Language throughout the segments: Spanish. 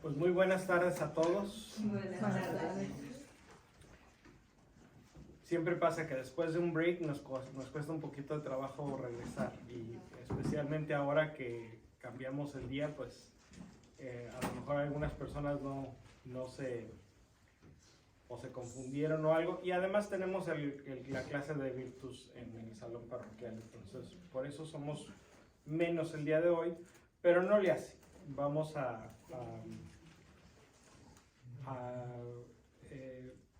Pues muy buenas tardes a todos. Buenas tardes. Siempre pasa que después de un break nos cuesta un poquito de trabajo regresar, y especialmente ahora que cambiamos el día, pues a lo mejor algunas personas no se confundieron o algo, y además tenemos la clase de Virtus en el salón parroquial, entonces por eso somos menos el día de hoy, pero no le hace. Vamos a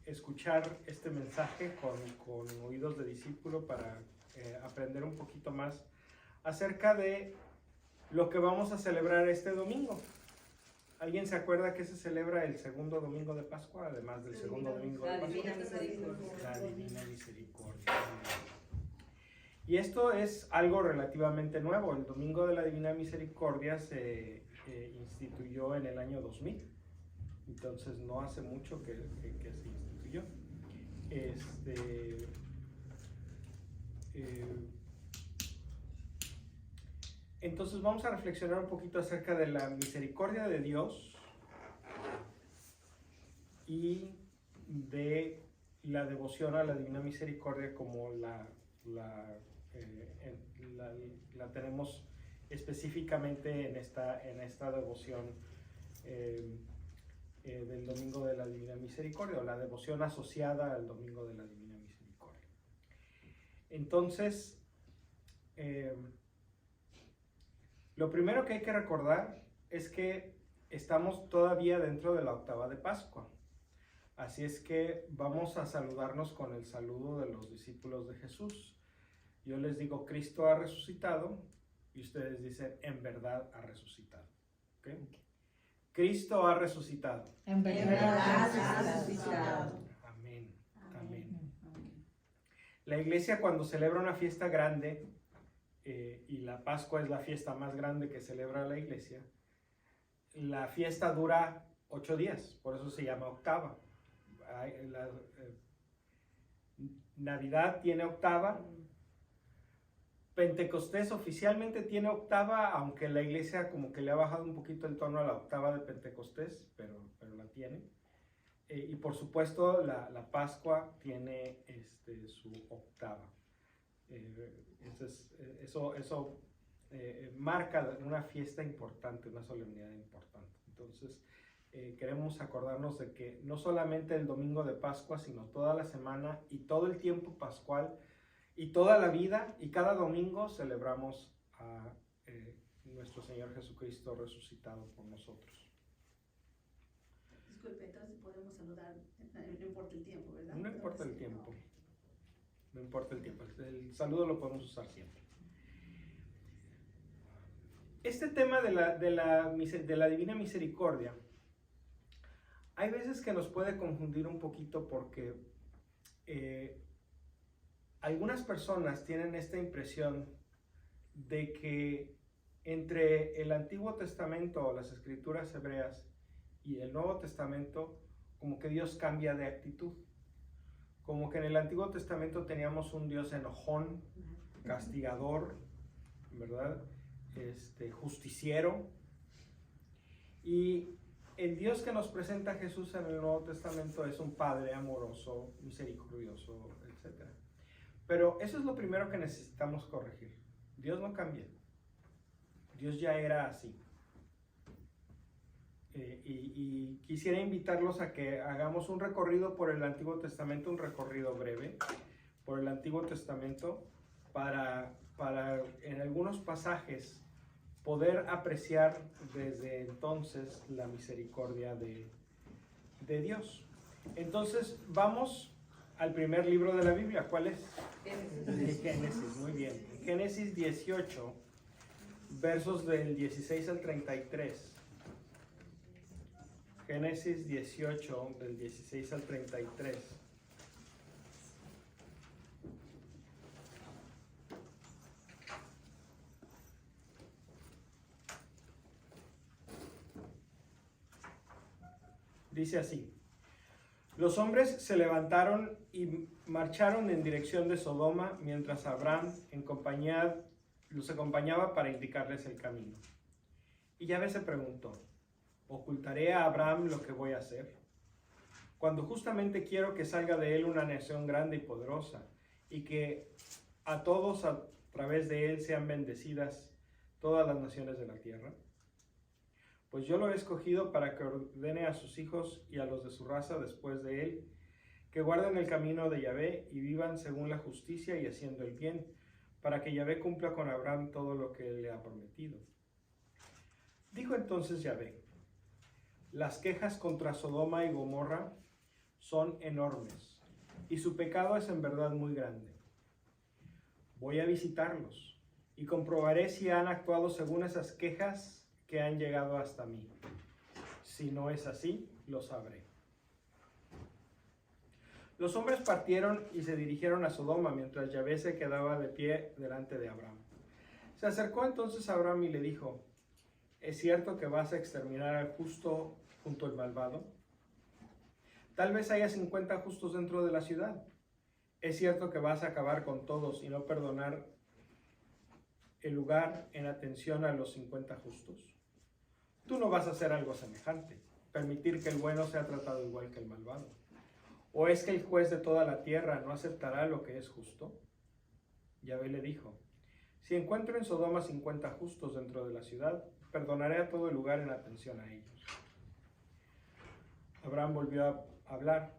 escuchar este mensaje con oídos de discípulo para aprender un poquito más acerca de lo que vamos a celebrar este domingo. ¿Alguien se acuerda que se celebra el segundo domingo de Pascua, además del segundo domingo de Pascua? La Divina Misericordia. La Divina Misericordia. Y esto es algo relativamente nuevo. El Domingo de la Divina Misericordia se instituyó en el año 2000. Entonces no hace mucho que se instituyó. Entonces vamos a reflexionar un poquito acerca de la misericordia de Dios y de la devoción a la Divina Misericordia como la tenemos específicamente en esta devoción del Domingo de la Divina Misericordia, o la devoción asociada al Domingo de la Divina Misericordia. Entonces, lo primero que hay que recordar es que estamos todavía dentro de la octava de Pascua. Así es que vamos a saludarnos con el saludo de los discípulos de Jesús. Yo les digo, Cristo ha resucitado, y ustedes dicen, en verdad ha resucitado. ¿Okay? Cristo ha resucitado. En verdad ha resucitado. Amén. Amén. La iglesia, cuando celebra una fiesta grande, y la Pascua es la fiesta más grande que celebra la iglesia, la fiesta dura 8 días, por eso se llama octava. Navidad tiene octava. Pentecostés oficialmente tiene octava, aunque la iglesia como que le ha bajado un poquito el tono a la octava de Pentecostés, pero la tiene. Y por supuesto la Pascua tiene su octava. Entonces eso marca una fiesta importante, una solemnidad importante. Entonces queremos acordarnos de que no solamente el domingo de Pascua, sino toda la semana y todo el tiempo pascual y toda la vida y cada domingo celebramos a nuestro Señor Jesucristo resucitado por nosotros. Disculpe, entonces podemos saludar, no importa el tiempo, ¿verdad? No importa el tiempo. No importa el tiempo. El saludo lo podemos usar siempre. Este tema de la Divina Misericordia, hay veces que nos puede confundir un poquito porque algunas personas tienen esta impresión de que entre el Antiguo Testamento o las Escrituras hebreas y el Nuevo Testamento, como que Dios cambia de actitud. Como que en el Antiguo Testamento teníamos un Dios enojón, castigador, ¿verdad? Justiciero. Y el Dios que nos presenta Jesús en el Nuevo Testamento es un Padre amoroso, misericordioso, etc. Pero eso es lo primero que necesitamos corregir. Dios no cambia. Dios ya era así. Y quisiera invitarlos a que hagamos un recorrido por el Antiguo Testamento, un recorrido breve por el Antiguo Testamento para en algunos pasajes poder apreciar desde entonces la misericordia de Dios. Entonces vamos al primer libro de la Biblia. ¿Cuál es? Génesis, muy bien. Génesis 18, versos del 16 al 33. Génesis 18, del 16 al 33. Dice así: los hombres se levantaron y marcharon en dirección de Sodoma, mientras Abraham los acompañaba para indicarles el camino. Y Yahvé se preguntó: ¿Ocultaré a Abraham lo que voy a hacer? Cuando justamente quiero que salga de él una nación grande y poderosa, y que a todos a través de él sean bendecidas todas las naciones de la tierra. Pues yo lo he escogido para que ordene a sus hijos y a los de su raza después de él, que guarden el camino de Yahvé y vivan según la justicia y haciendo el bien, para que Yahvé cumpla con Abraham todo lo que él le ha prometido. Dijo entonces Yahvé: las quejas contra Sodoma y Gomorra son enormes, y su pecado es en verdad muy grande. Voy a visitarlos, y comprobaré si han actuado según esas quejas que han llegado hasta mí. Si no es así, lo sabré. Los hombres partieron y se dirigieron a Sodoma, mientras Yahvé se quedaba de pie delante de Abraham. Se acercó entonces a Abraham y le dijo: ¿es cierto que vas a exterminar al justo junto al malvado? Tal vez haya 50 justos dentro de la ciudad. ¿Es cierto que vas a acabar con todos y no perdonar el lugar en atención a los 50 justos? Tú no vas a hacer algo semejante, permitir que el bueno sea tratado igual que el malvado. ¿O es que el juez de toda la tierra no aceptará lo que es justo? Yahvé le dijo: si encuentro en Sodoma 50 justos dentro de la ciudad, perdonaré a todo el lugar en atención a ellos. Abraham volvió a hablar: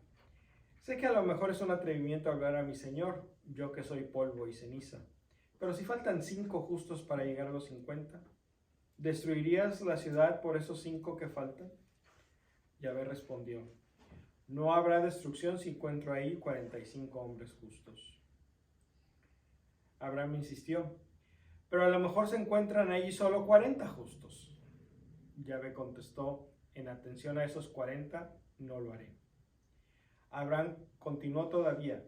sé que a lo mejor es un atrevimiento hablar a mi señor, yo que soy polvo y ceniza, pero si faltan 5 justos para llegar a los 50, ¿destruirías la ciudad por esos 5 que faltan? Yahvé respondió: no habrá destrucción si encuentro ahí 45 hombres justos. Abraham insistió: pero a lo mejor se encuentran allí solo 40 justos. Yahvé contestó: en atención a esos 40, no lo haré. Abraham continuó todavía: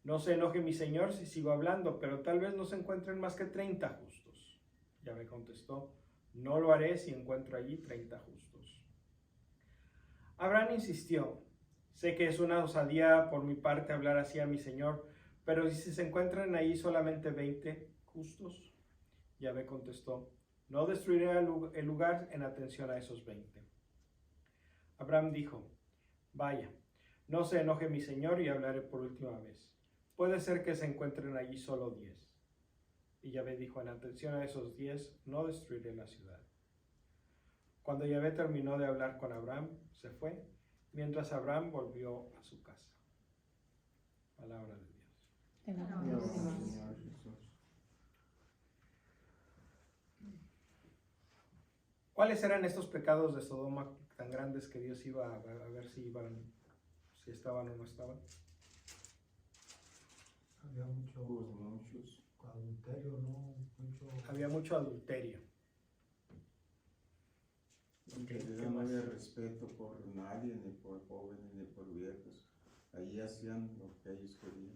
no se enoje mi señor si sigo hablando, pero tal vez no se encuentren más que 30 justos. Yahvé contestó: no lo haré si encuentro allí 30 justos. Abraham insistió: sé que es una osadía por mi parte hablar así a mi señor, pero si se encuentran allí solamente 20 justos. Yahvé contestó: no destruiré el lugar en atención a esos 20. Abraham dijo: vaya, no se enoje mi señor y hablaré por última vez. Puede ser que se encuentren allí solo 10. Y Yahvé dijo: en atención a esos 10, no destruiré la ciudad. Cuando Yahvé terminó de hablar con Abraham, se fue, mientras Abraham volvió a su casa. Palabra de Dios. ¿Cuáles eran estos pecados de Sodoma tan grandes que Dios iba a ver si estaban o no estaban? Había muchos adulterio, ¿no? Había mucho adulterio. En realidad no había respeto por nadie, ni por jóvenes, ni por viejos. Allí hacían lo que ellos querían.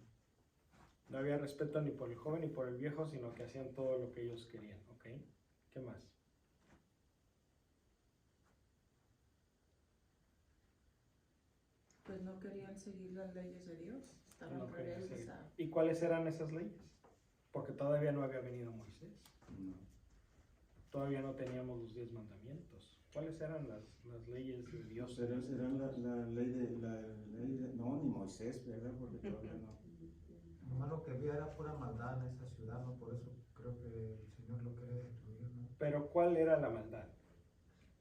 No había respeto ni por el joven ni por el viejo, sino que hacían todo lo que ellos querían. ¿Ok? ¿Qué más? Pues no querían seguir las leyes de Dios, estaban No querían rebeldes seguir. a... ¿Y cuáles eran esas leyes? Porque todavía no había venido Moisés. No. Todavía no teníamos los 10 mandamientos. ¿Cuáles eran las leyes de Dios? Será la ley de no, ni Moisés, ¿verdad? Porque todavía no. Nomás lo que había era pura maldad en esa ciudad, ¿no? Por eso creo que el Señor lo quiere destruir, ¿no? Pero ¿cuál era la maldad?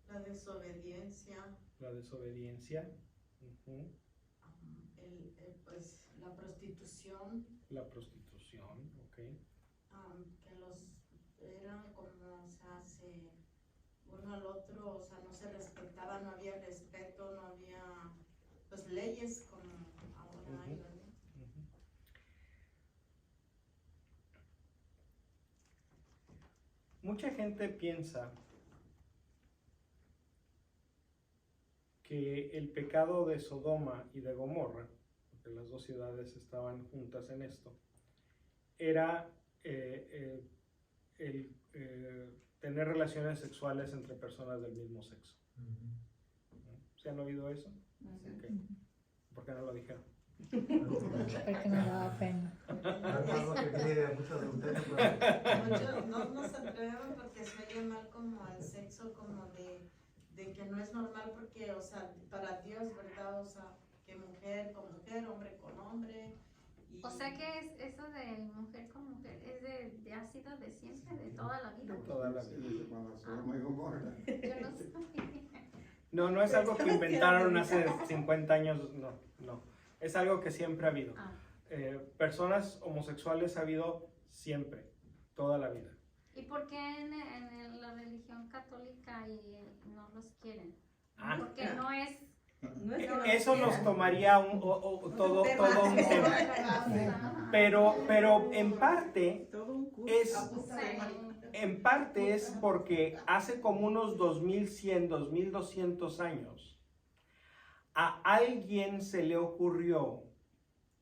La desobediencia, La desobediencia. pues la prostitución, La prostitución, ¿ok? que los eran como, o sea, uno al otro, o sea, no se respetaba, no había respeto, no había, pues, leyes como ahora hay, ¿verdad? Mucha gente piensa que el pecado de Sodoma y de Gomorra, porque las dos ciudades estaban juntas en esto, era tener relaciones sexuales entre personas del mismo sexo. ¿Se han oído eso? Okay. ¿Por qué no lo dijeron? Porque me daba pena. Algo que tiene mucho adulterio, pero Muchos no se atreven porque se oye mal como el sexo como de de que no es normal porque, o sea, para Dios, ¿verdad? O sea, que mujer con mujer, hombre con hombre. O sea que es eso de mujer con mujer, ha sido de siempre, de toda la vida. Toda la vida. Desde cuando Sodoma y Gomorra. Yo no sabía. No es algo que inventaron hace 50 años, no. Es algo que siempre ha habido. Ah. Personas homosexuales ha habido siempre, toda la vida. ¿Y por qué en la religión católica no los quieren? Ah. Porque no es... No es que no Eso quieran. nos tomaría todo un tema. Pero en parte Todo un curso. en parte es porque hace como unos 2100, 2200 años, a alguien se le ocurrió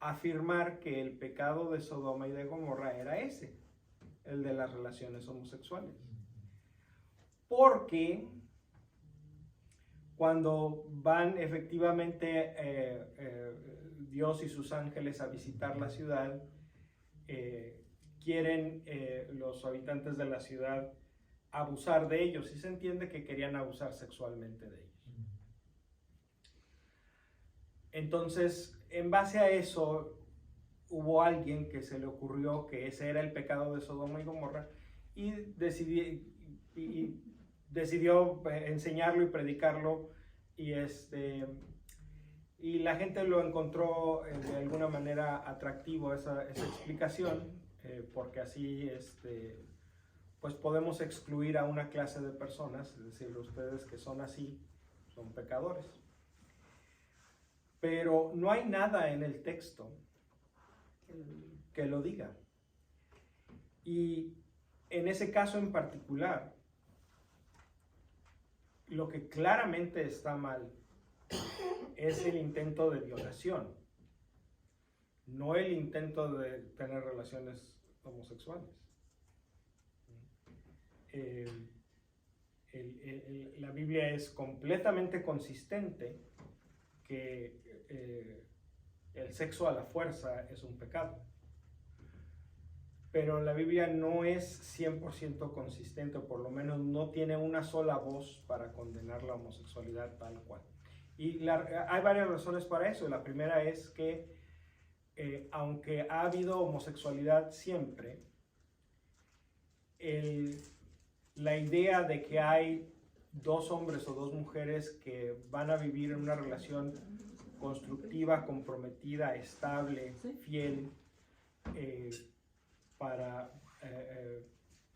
afirmar que el pecado de Sodoma y de Gomorra era ese, el de las relaciones homosexuales. Porque cuando van efectivamente Dios y sus ángeles a visitar la ciudad, quieren los habitantes de la ciudad abusar de ellos, y se entiende que querían abusar sexualmente de ellos. Entonces, en base a eso, hubo alguien que se le ocurrió que ese era el pecado de Sodoma y Gomorra y decidió enseñarlo y predicarlo, y la gente lo encontró de alguna manera atractivo esa explicación, porque así pues podemos excluir a una clase de personas, es decir, ustedes que son así son pecadores. Pero no hay nada en el texto que lo diga. Y en ese caso en particular, lo que claramente está mal es el intento de violación, no el intento de tener relaciones homosexuales. La Biblia es completamente consistente que el sexo a la fuerza es un pecado. Pero la Biblia no es 100% consistente, o por lo menos no tiene una sola voz para condenar la homosexualidad tal cual. Y hay varias razones para eso. La primera es que aunque ha habido homosexualidad siempre, la idea de que hay dos hombres o dos mujeres que van a vivir en una relación constructiva, comprometida, estable, fiel, para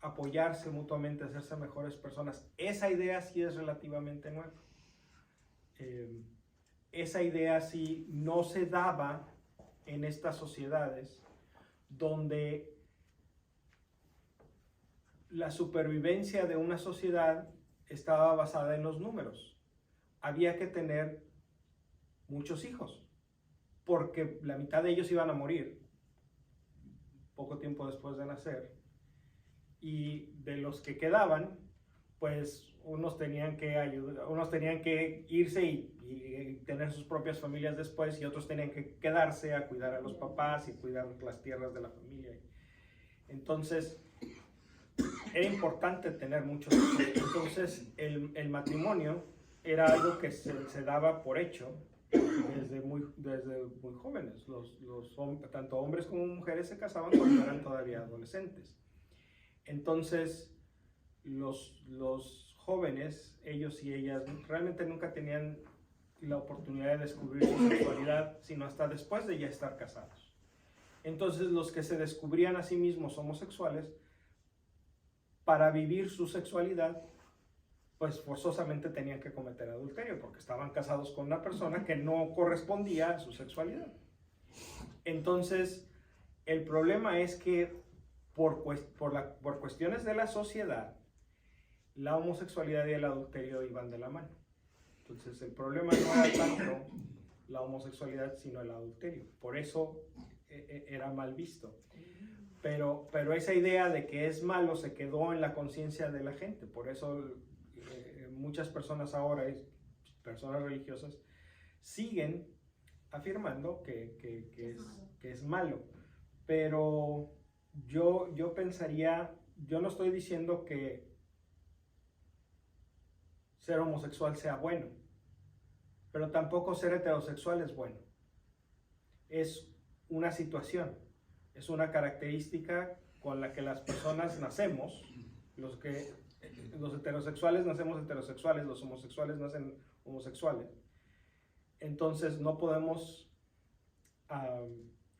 apoyarse mutuamente, hacerse mejores personas, esa idea sí es relativamente nueva. Esa idea sí no se daba en estas sociedades donde la supervivencia de una sociedad estaba basada en los números. Había que tener muchos hijos, porque la mitad de ellos iban a morir poco tiempo después de nacer, y de los que quedaban, pues unos tenían que irse y tener sus propias familias después, y otros tenían que quedarse a cuidar a los papás y cuidar las tierras de la familia. Entonces era importante tener muchos hijos. Entonces el matrimonio era algo que se daba por hecho desde muy jóvenes. Tanto hombres como mujeres se casaban cuando eran todavía adolescentes. Entonces los jóvenes, ellos y ellas, realmente nunca tenían la oportunidad de descubrir su sexualidad sino hasta después de ya estar casados. Entonces los que se descubrían a sí mismos homosexuales, para vivir su sexualidad, pues forzosamente tenían que cometer adulterio, porque estaban casados con una persona que no correspondía a su sexualidad. Entonces, el problema es que por cuestiones de la sociedad, la homosexualidad y el adulterio iban de la mano. Entonces, el problema no era tanto la homosexualidad, sino el adulterio. Por eso era mal visto. Pero esa idea de que es malo se quedó en la conciencia de la gente. Por eso muchas personas ahora, personas religiosas, siguen afirmando que es malo. Pero yo pensaría, yo no estoy diciendo que ser homosexual sea bueno, pero tampoco ser heterosexual es bueno. Es una situación, es una característica con la que las personas nacemos, los heterosexuales nacemos heterosexuales, los homosexuales nacen homosexuales. Entonces no podemos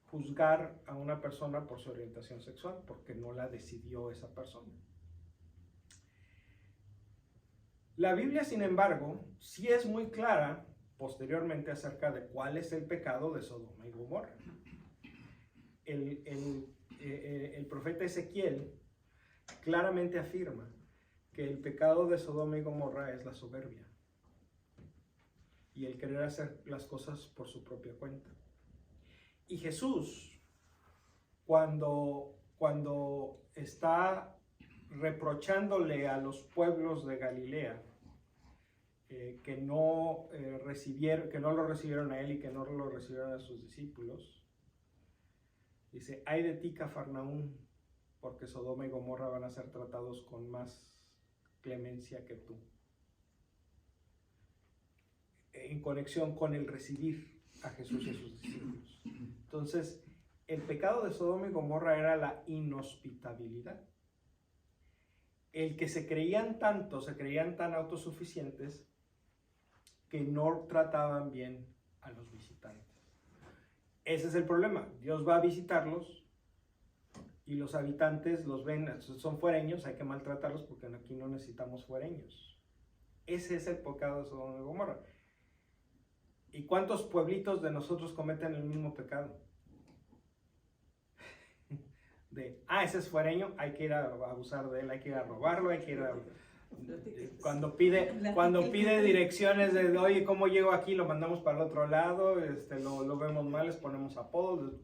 juzgar a una persona por su orientación sexual, porque no la decidió esa persona. La Biblia, sin embargo, sí es muy clara posteriormente acerca de cuál es el pecado de Sodoma y Gomorra. El profeta Ezequiel claramente afirma que el pecado de Sodoma y Gomorra es la soberbia y el querer hacer las cosas por su propia cuenta. Y Jesús, cuando está reprochándole a los pueblos de Galilea que no lo recibieron a él y que no lo recibieron a sus discípulos, dice: ay de ti, Cafarnaúm, porque Sodoma y Gomorra van a ser tratados con más clemencia que tú, en conexión con el recibir a Jesús y a sus discípulos. Entonces, el pecado de Sodoma y Gomorra era la inhospitabilidad. El que se creían tan autosuficientes que no trataban bien a los visitantes. Ese es el problema. Dios va a visitarlos y los habitantes los ven, son fuereños, hay que maltratarlos porque aquí no necesitamos fuereños. Ese es el pecado de Sodoma y Gomorra. ¿Y cuántos pueblitos de nosotros cometen el mismo pecado? Ese es fuereño, hay que ir a abusar de él, hay que ir a robarlo, hay que ir a... Cuando pide direcciones de, oye, ¿cómo llego aquí? Lo mandamos para el otro lado, lo vemos mal, les ponemos apodos.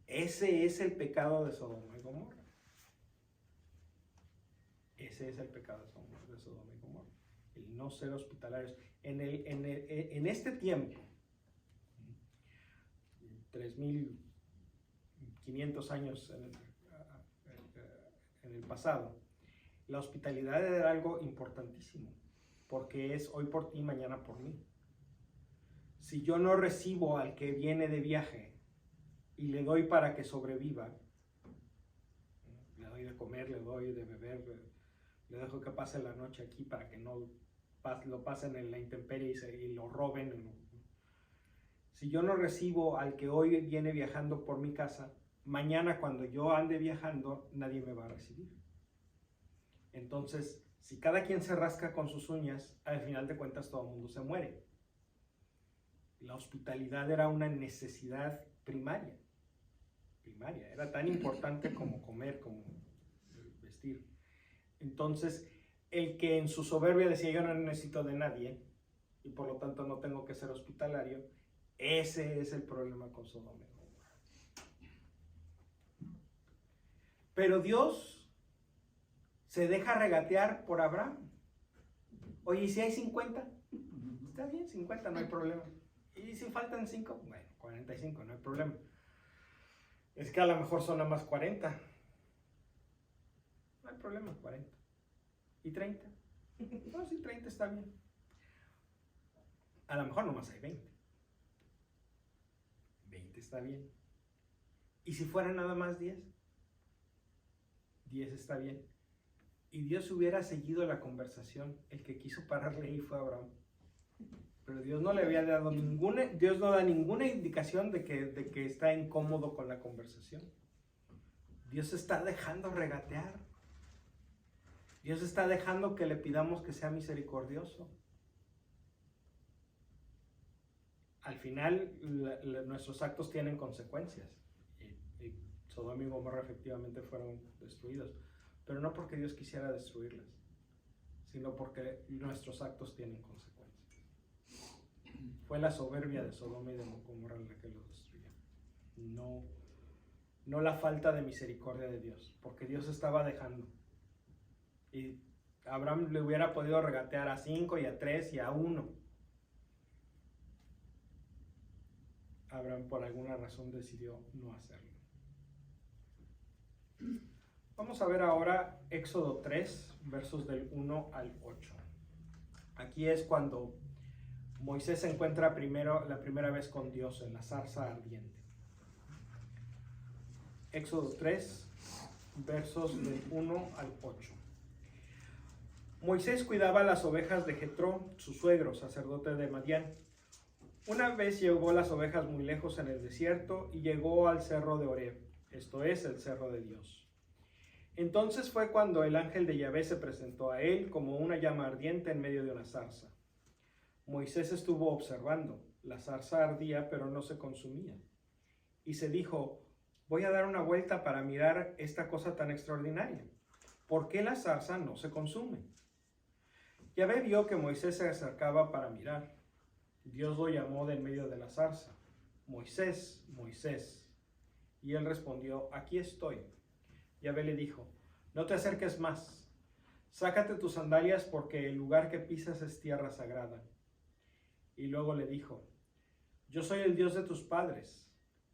Ese es el pecado de Sodoma y Gomorra. Ese es el pecado de Sodoma y Gomorra. El no ser hospitalarios. En este tiempo, 3.500 años en el pasado, la hospitalidad era algo importantísimo, porque es hoy por ti, mañana por mí. Si yo no recibo al que viene de viaje y le doy para que sobreviva, le doy de comer, le doy de beber, le dejo que pase la noche aquí para que no lo pasen en la intemperie y lo roben. Si yo no recibo al que hoy viene viajando por mi casa, mañana cuando yo ande viajando, nadie me va a recibir. Entonces, si cada quien se rasca con sus uñas, al final de cuentas todo el mundo se muere. La hospitalidad era una necesidad primaria. Era tan importante como comer, como vestir. Entonces, el que en su soberbia decía: yo no necesito de nadie y por lo tanto no tengo que ser hospitalario, ese es el problema con Sodoma y Gomorra. Pero Dios se deja regatear por Abraham. Oye, ¿y si hay 50? Está bien, 50, no hay problema. ¿Y si faltan 5? Bueno, 45, no hay problema. Es que a lo mejor son nada más 40. No hay problema, 40. ¿Y 30? No, sí, 30 está bien. A lo mejor nomás hay 20. 20 está bien. ¿Y si fueran nada más 10? 10 está bien. Y Dios hubiera seguido la conversación. El que quiso pararle ahí fue Abraham. Pero Dios no le había dado Dios no da ninguna indicación de que está incómodo con la conversación. Dios está dejando regatear. Dios está dejando que le pidamos que sea misericordioso. Al final, nuestros actos tienen consecuencias. Y Sodoma y Gomorra efectivamente fueron destruidos. Pero no porque Dios quisiera destruirlas, sino porque nuestros actos tienen consecuencias. Fue la soberbia de Sodoma y de Gomorra la que los destruyó. No la falta de misericordia de Dios, porque Dios estaba dejando. Y Abraham le hubiera podido regatear a 5 y a 3 y a 1. Abraham por alguna razón decidió no hacerlo. Vamos a ver ahora Éxodo 3, versos del 1 al 8. Aquí es cuando Moisés se encuentra la primera vez con Dios en la zarza ardiente. Éxodo 3, versos del 1 al 8. Moisés cuidaba las ovejas de Jetro, su suegro, sacerdote de Madián. Una vez llevó las ovejas muy lejos en el desierto y llegó al cerro de Horeb, esto es, el cerro de Dios. Entonces fue cuando el ángel de Yahvé se presentó a él como una llama ardiente en medio de una zarza. Moisés estuvo observando. La zarza ardía, pero no se consumía. Y se dijo: voy a dar una vuelta para mirar esta cosa tan extraordinaria. ¿Por qué la zarza no se consume? Yahvé vio que Moisés se acercaba para mirar. Dios lo llamó de en medio de la zarza: Moisés, Moisés. Y él respondió: aquí estoy. Yahvé le dijo: no te acerques más. Sácate tus sandalias porque el lugar que pisas es tierra sagrada. Y luego le dijo: yo soy el Dios de tus padres,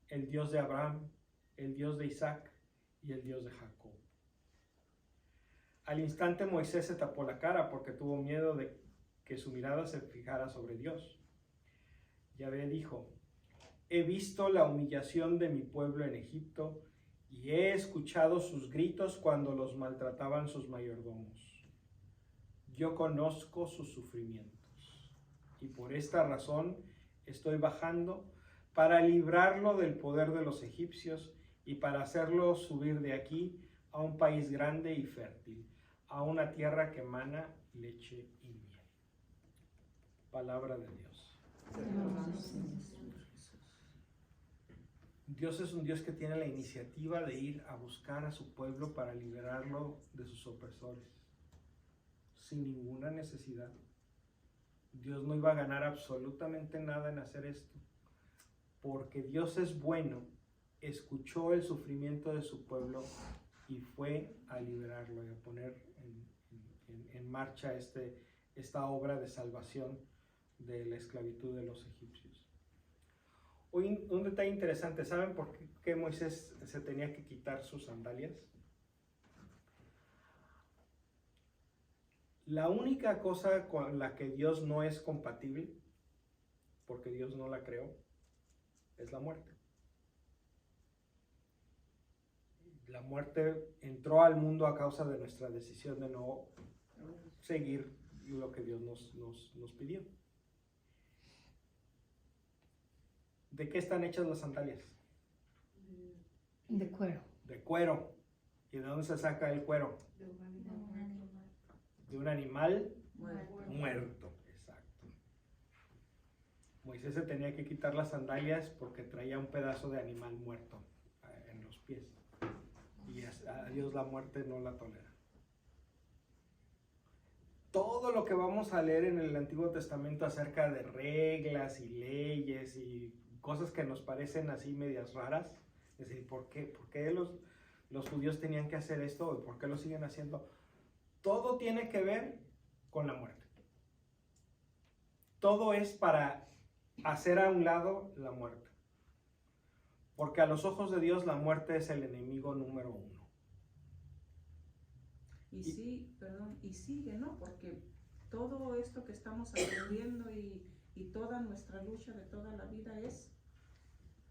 el Dios de Abraham, el Dios de Isaac y el Dios de Jacob. Al instante Moisés se tapó la cara porque tuvo miedo de que su mirada se fijara sobre Dios. Yahvé dijo: he visto la humillación de mi pueblo en Egipto y he escuchado sus gritos cuando los maltrataban sus mayordomos. Yo conozco sus sufrimientos y por esta razón estoy bajando para librarlo del poder de los egipcios y para hacerlo subir de aquí a un país grande y fértil, a una tierra que emana leche y miel. Palabra de Dios. Dios es un Dios que tiene la iniciativa de ir a buscar a su pueblo para liberarlo de sus opresores, sin ninguna necesidad. Dios no iba a ganar absolutamente nada en hacer esto, porque Dios es bueno, escuchó el sufrimiento de su pueblo y fue a liberarlo y a poner en marcha esta obra de salvación de la esclavitud de los egipcios. Hoy un detalle interesante: ¿saben por qué Moisés se tenía que quitar sus sandalias? La única cosa con la que Dios no es compatible, porque Dios no la creó, es la muerte. La muerte entró al mundo a causa de nuestra decisión de no seguir lo que Dios nos pidió. ¿De qué están hechas las sandalias? De cuero. De cuero. ¿Y de dónde se saca el cuero? De un animal muerto. Exacto. Moisés se tenía que quitar las sandalias porque traía un pedazo de animal muerto en los pies. Y a Dios la muerte no la tolera. Todo lo que vamos a leer en el Antiguo Testamento acerca de reglas y leyes y cosas que nos parecen así medias raras, es decir, ¿por qué los judíos tenían que hacer esto? ¿Por qué lo siguen haciendo? Todo tiene que ver con la muerte. Todo es para hacer a un lado la muerte. Porque a los ojos de Dios la muerte es el enemigo número 1. Y sigue, ¿no? Porque todo esto que estamos aprendiendo y toda nuestra lucha de toda la vida es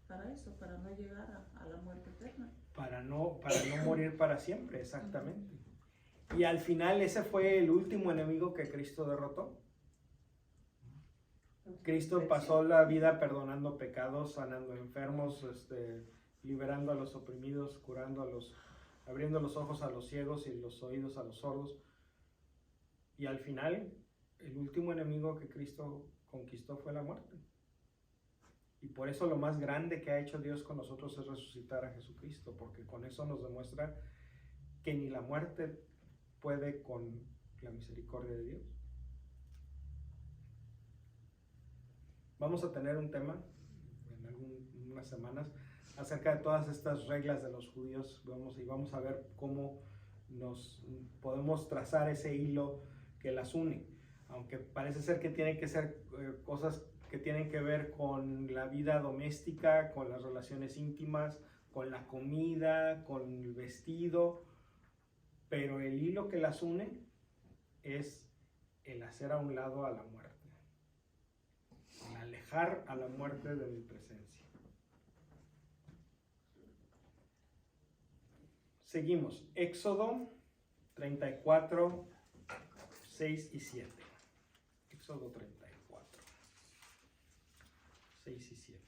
para eso, para no llegar a la muerte eterna. Para no morir para siempre, exactamente. Y al final ese fue el último enemigo que Cristo derrotó. Cristo pasó la vida perdonando pecados, sanando enfermos, liberando a los oprimidos, curando abriendo los ojos a los ciegos y los oídos a los sordos. Y al final, el último enemigo que Cristo conquistó fue la muerte. Y por eso lo más grande que ha hecho Dios con nosotros es resucitar a Jesucristo, porque con eso nos demuestra que ni la muerte puede con la misericordia de Dios. Vamos a tener un tema en unas semanas acerca de todas estas reglas de los judíos. Vamos a ver cómo nos podemos trazar ese hilo que las une, aunque parece ser que tienen que ser cosas que tienen que ver con la vida doméstica, con las relaciones íntimas, con la comida, con el vestido, pero el hilo que las une es el hacer a un lado a la muerte, el alejar a la muerte de mi presencia. Seguimos, Éxodo 34, 6 y 7. Éxodo 34, 6 y 7.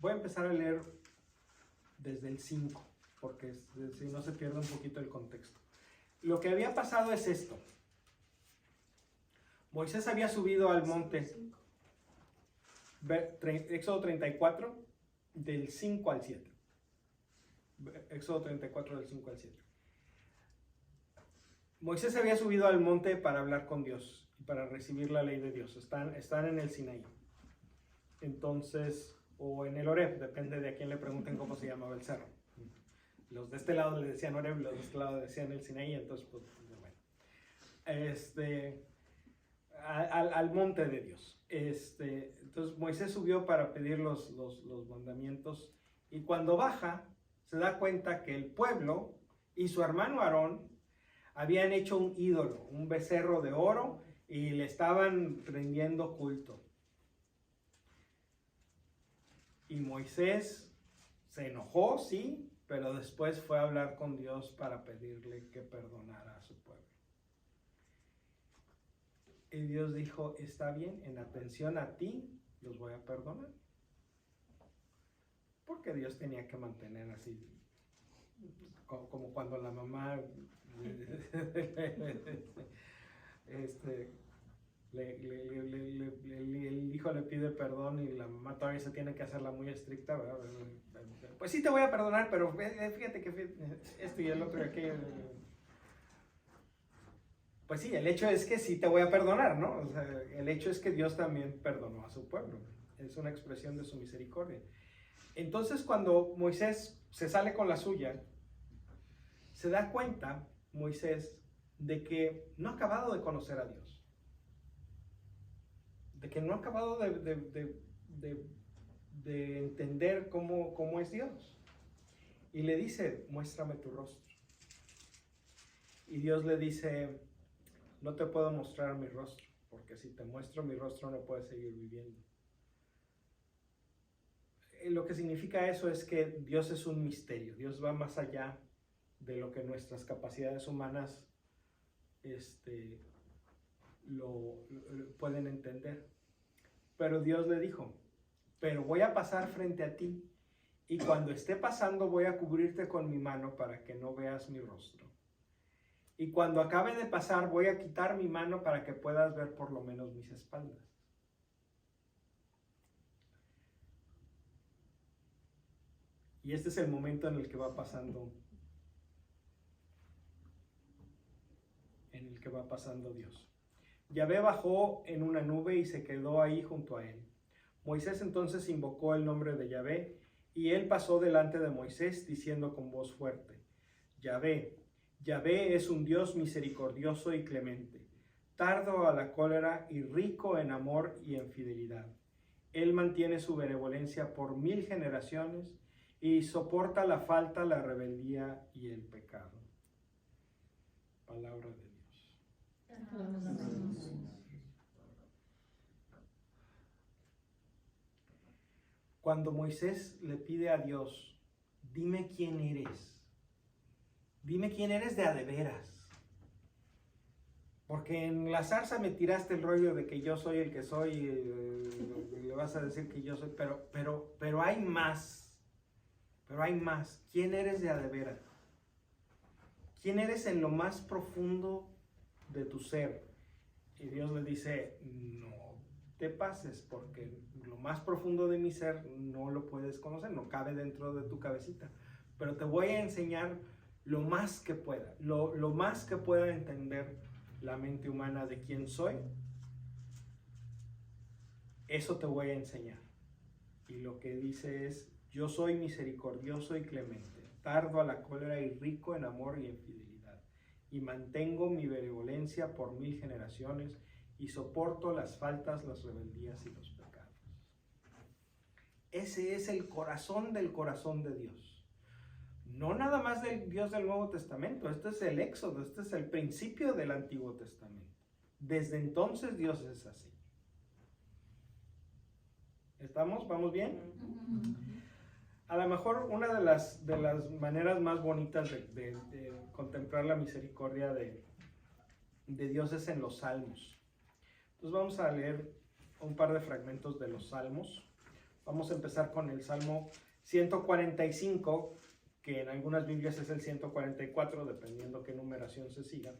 Voy a empezar a leer desde el 5, porque si no se pierde un poquito el contexto. Lo que había pasado es esto. Moisés había subido al monte, Éxodo 34, del 5 al 7. Éxodo 34, del 5 al 7. Moisés había subido al monte para hablar con Dios y para recibir la ley de Dios. Están en el Sinaí. Entonces, o en el Horeb, depende de a quién le pregunten cómo se llamaba el cerro. Los de este lado le decían Horeb, los de este lado le decían el Sinaí, entonces, pues, bueno. Al monte de Dios. Entonces Moisés subió para pedir los mandamientos, y cuando baja se da cuenta que el pueblo y su hermano Aarón habían hecho un ídolo, un becerro de oro, y le estaban rindiendo culto. Y Moisés se enojó, sí, pero después fue a hablar con Dios para pedirle que perdonara a su pueblo. Y Dios dijo, está bien, en atención a ti, los voy a perdonar. Porque Dios tenía que mantener así, como cuando la mamá, el hijo le pide perdón y la mamá todavía se tiene que hacerla muy estricta, ¿verdad? Pues sí te voy a perdonar, pero fíjate que esto y el otro y aquello. Pues sí, el hecho es que sí te voy a perdonar, ¿no? O sea, el hecho es que Dios también perdonó a su pueblo. Es una expresión de su misericordia. Entonces, cuando Moisés se sale con la suya, se da cuenta Moisés de que no ha acabado de conocer a Dios. De que no ha acabado de entender cómo es Dios. Y le dice, muéstrame tu rostro. Y Dios le dice, no te puedo mostrar mi rostro, porque si te muestro mi rostro no puedes seguir viviendo. Lo que significa eso es que Dios es un misterio. Dios va más allá de lo que nuestras capacidades humanas lo pueden entender. Pero Dios le dijo, pero voy a pasar frente a ti, y cuando esté pasando voy a cubrirte con mi mano para que no veas mi rostro. Y cuando acabe de pasar voy a quitar mi mano para que puedas ver por lo menos mis espaldas. Y este es el momento en el que va pasando Dios. Yahvé bajó en una nube y se quedó ahí junto a él. Moisés entonces invocó el nombre de Yahvé, y él pasó delante de Moisés diciendo con voz fuerte, Yahvé, Yahvé es un Dios misericordioso y clemente, tardo a la cólera y rico en amor y en fidelidad. Él mantiene su benevolencia por 1000 generaciones y soporta la falta, la rebeldía y el pecado. Palabra de Dios. Cuando Moisés le pide a Dios, dime quién eres. Dime quién eres de a de veras. Porque en la zarza me tiraste el rollo de que yo soy el que soy, y le vas a decir que yo soy, pero hay más. Pero hay más. ¿Quién eres de a de veras? ¿Quién eres en lo más profundo de tu ser? Y Dios le dice, no te pases, porque lo más profundo de mi ser no lo puedes conocer, no cabe dentro de tu cabecita. Pero te voy a enseñar lo más que pueda, lo más que pueda entender la mente humana de quién soy. Eso te voy a enseñar. Y lo que dice es, yo soy misericordioso y clemente, tardo a la cólera y rico en amor y en fidelidad, y mantengo mi benevolencia por 1000 generaciones, y soporto las faltas, las rebeldías y los pecados. Ese es el corazón del corazón de Dios. No nada más del Dios del Nuevo Testamento. Este es el Éxodo, este es el principio del Antiguo Testamento. Desde entonces Dios es así. ¿Estamos? ¿Vamos bien? A lo mejor una de las maneras más bonitas de contemplar la misericordia de Dios es en los Salmos. Entonces vamos a leer un par de fragmentos de los Salmos. Vamos a empezar con el Salmo 145, que en algunas Biblias es el 144, dependiendo qué numeración se siga.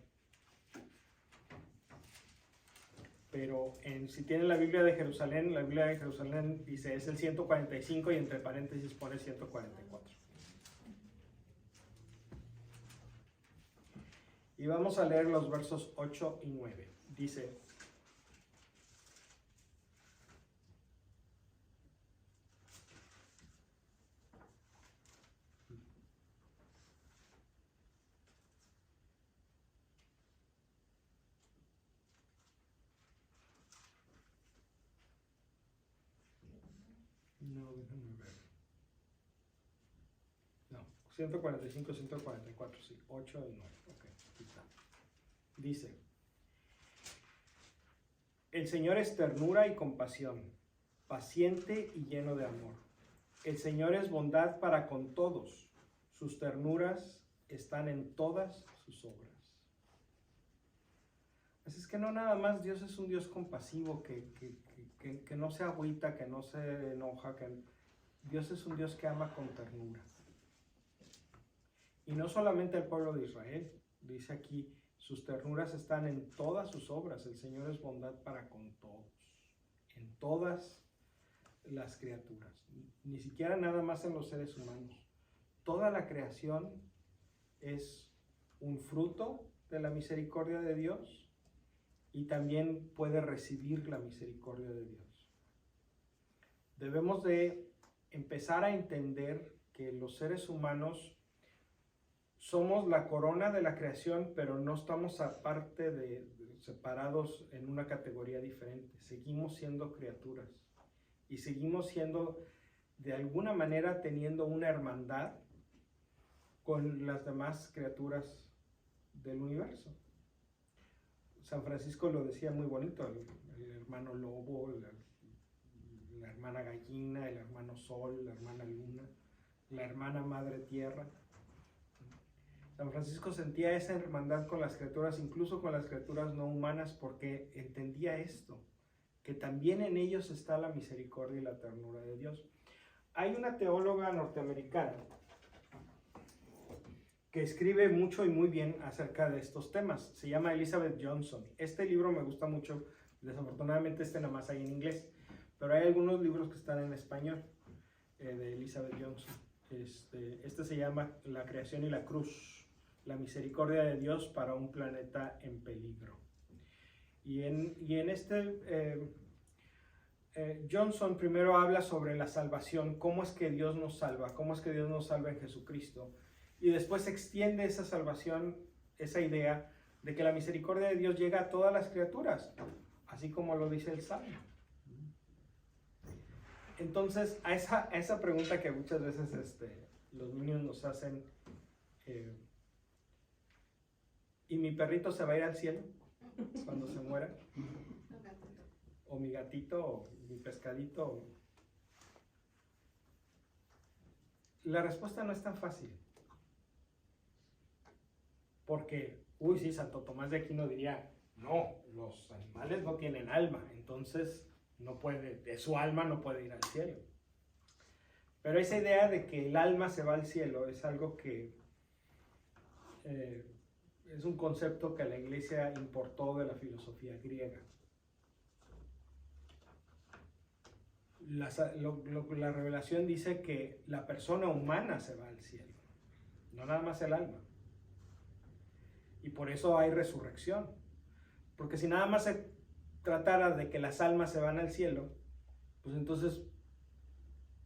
Pero si tienen la Biblia de Jerusalén dice es el 145 y entre paréntesis pone 144. Y vamos a leer los versos 8 y 9. Dice: no, déjame ver. No, 145, 144, sí, 8 y 9. Ok, aquí está. Dice: el Señor es ternura y compasión, paciente y lleno de amor. El Señor es bondad para con todos. Sus ternuras están en todas sus obras. Así es que no nada más Dios es un Dios compasivo, que no se agüita, que no se enoja, Dios es un Dios que ama con ternura. Y no solamente el pueblo de Israel, dice aquí, sus ternuras están en todas sus obras. El Señor es bondad para con todos, en todas las criaturas, ni siquiera nada más en los seres humanos. Toda la creación es un fruto de la misericordia de Dios y también puede recibir la misericordia de Dios. Debemos de empezar a entender que los seres humanos somos la corona de la creación, pero no estamos aparte separados en una categoría diferente. Seguimos siendo criaturas y seguimos siendo, de alguna manera, teniendo una hermandad con las demás criaturas del universo. San Francisco lo decía muy bonito, el hermano lobo, la hermana gallina, el hermano sol, la hermana luna, la hermana madre tierra. San Francisco sentía esa hermandad con las criaturas, incluso con las criaturas no humanas, porque entendía esto, que también en ellos está la misericordia y la ternura de Dios. Hay una teóloga norteamericana que escribe mucho y muy bien acerca de estos temas. Se llama Elizabeth Johnson. Este libro me gusta mucho. Desafortunadamente nada más hay en inglés, pero hay algunos libros que están en español de Elizabeth Johnson. Este se llama La creación y la cruz, la misericordia de Dios para un planeta en peligro. Y en Johnson primero habla sobre la salvación, cómo es que Dios nos salva, cómo es que Dios nos salva en Jesucristo. Y después extiende esa salvación, esa idea de que la misericordia de Dios llega a todas las criaturas, así como lo dice el Salmo. Entonces, a esa pregunta que muchas veces los niños nos hacen, ¿y mi perrito se va a ir al cielo cuando se muera? ¿O mi gatito, o mi pescadito? La respuesta no es tan fácil. Porque, sí, Santo Tomás de Aquino diría, no, los animales no tienen alma, entonces de su alma no puede ir al cielo. Pero esa idea de que el alma se va al cielo es algo que es un concepto que la Iglesia importó de la filosofía griega. La revelación dice que la persona humana se va al cielo, no nada más el alma. Y por eso hay resurrección. Porque si nada más se tratara de que las almas se van al cielo, pues entonces,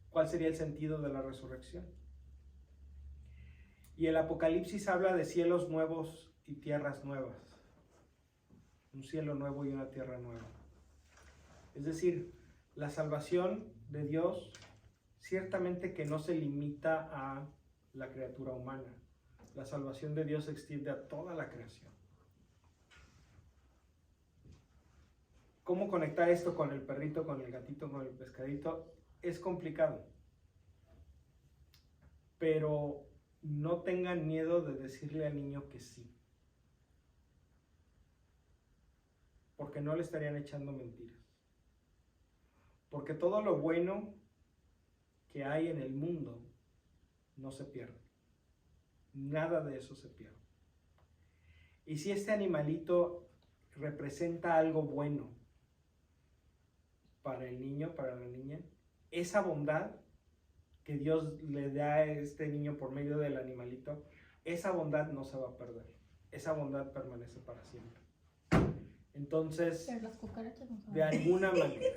¿cuál sería el sentido de la resurrección? Y el Apocalipsis habla de cielos nuevos y tierras nuevas. Un cielo nuevo y una tierra nueva. Es decir, la salvación de Dios ciertamente que no se limita a la criatura humana. La salvación de Dios se extiende a toda la creación. ¿Cómo conectar esto con el perrito, con el gatito, con el pescadito? Es complicado. Pero no tengan miedo de decirle al niño que sí. Porque no le estarían echando mentiras. Porque todo lo bueno que hay en el mundo no se pierde. Nada de eso se pierde. Y si este animalito representa algo bueno para el niño, para la niña, esa bondad que Dios le da a este niño por medio del animalito, esa bondad no se va a perder. Esa bondad permanece para siempre. Entonces, Pero las cucarachas no de saben. alguna manera,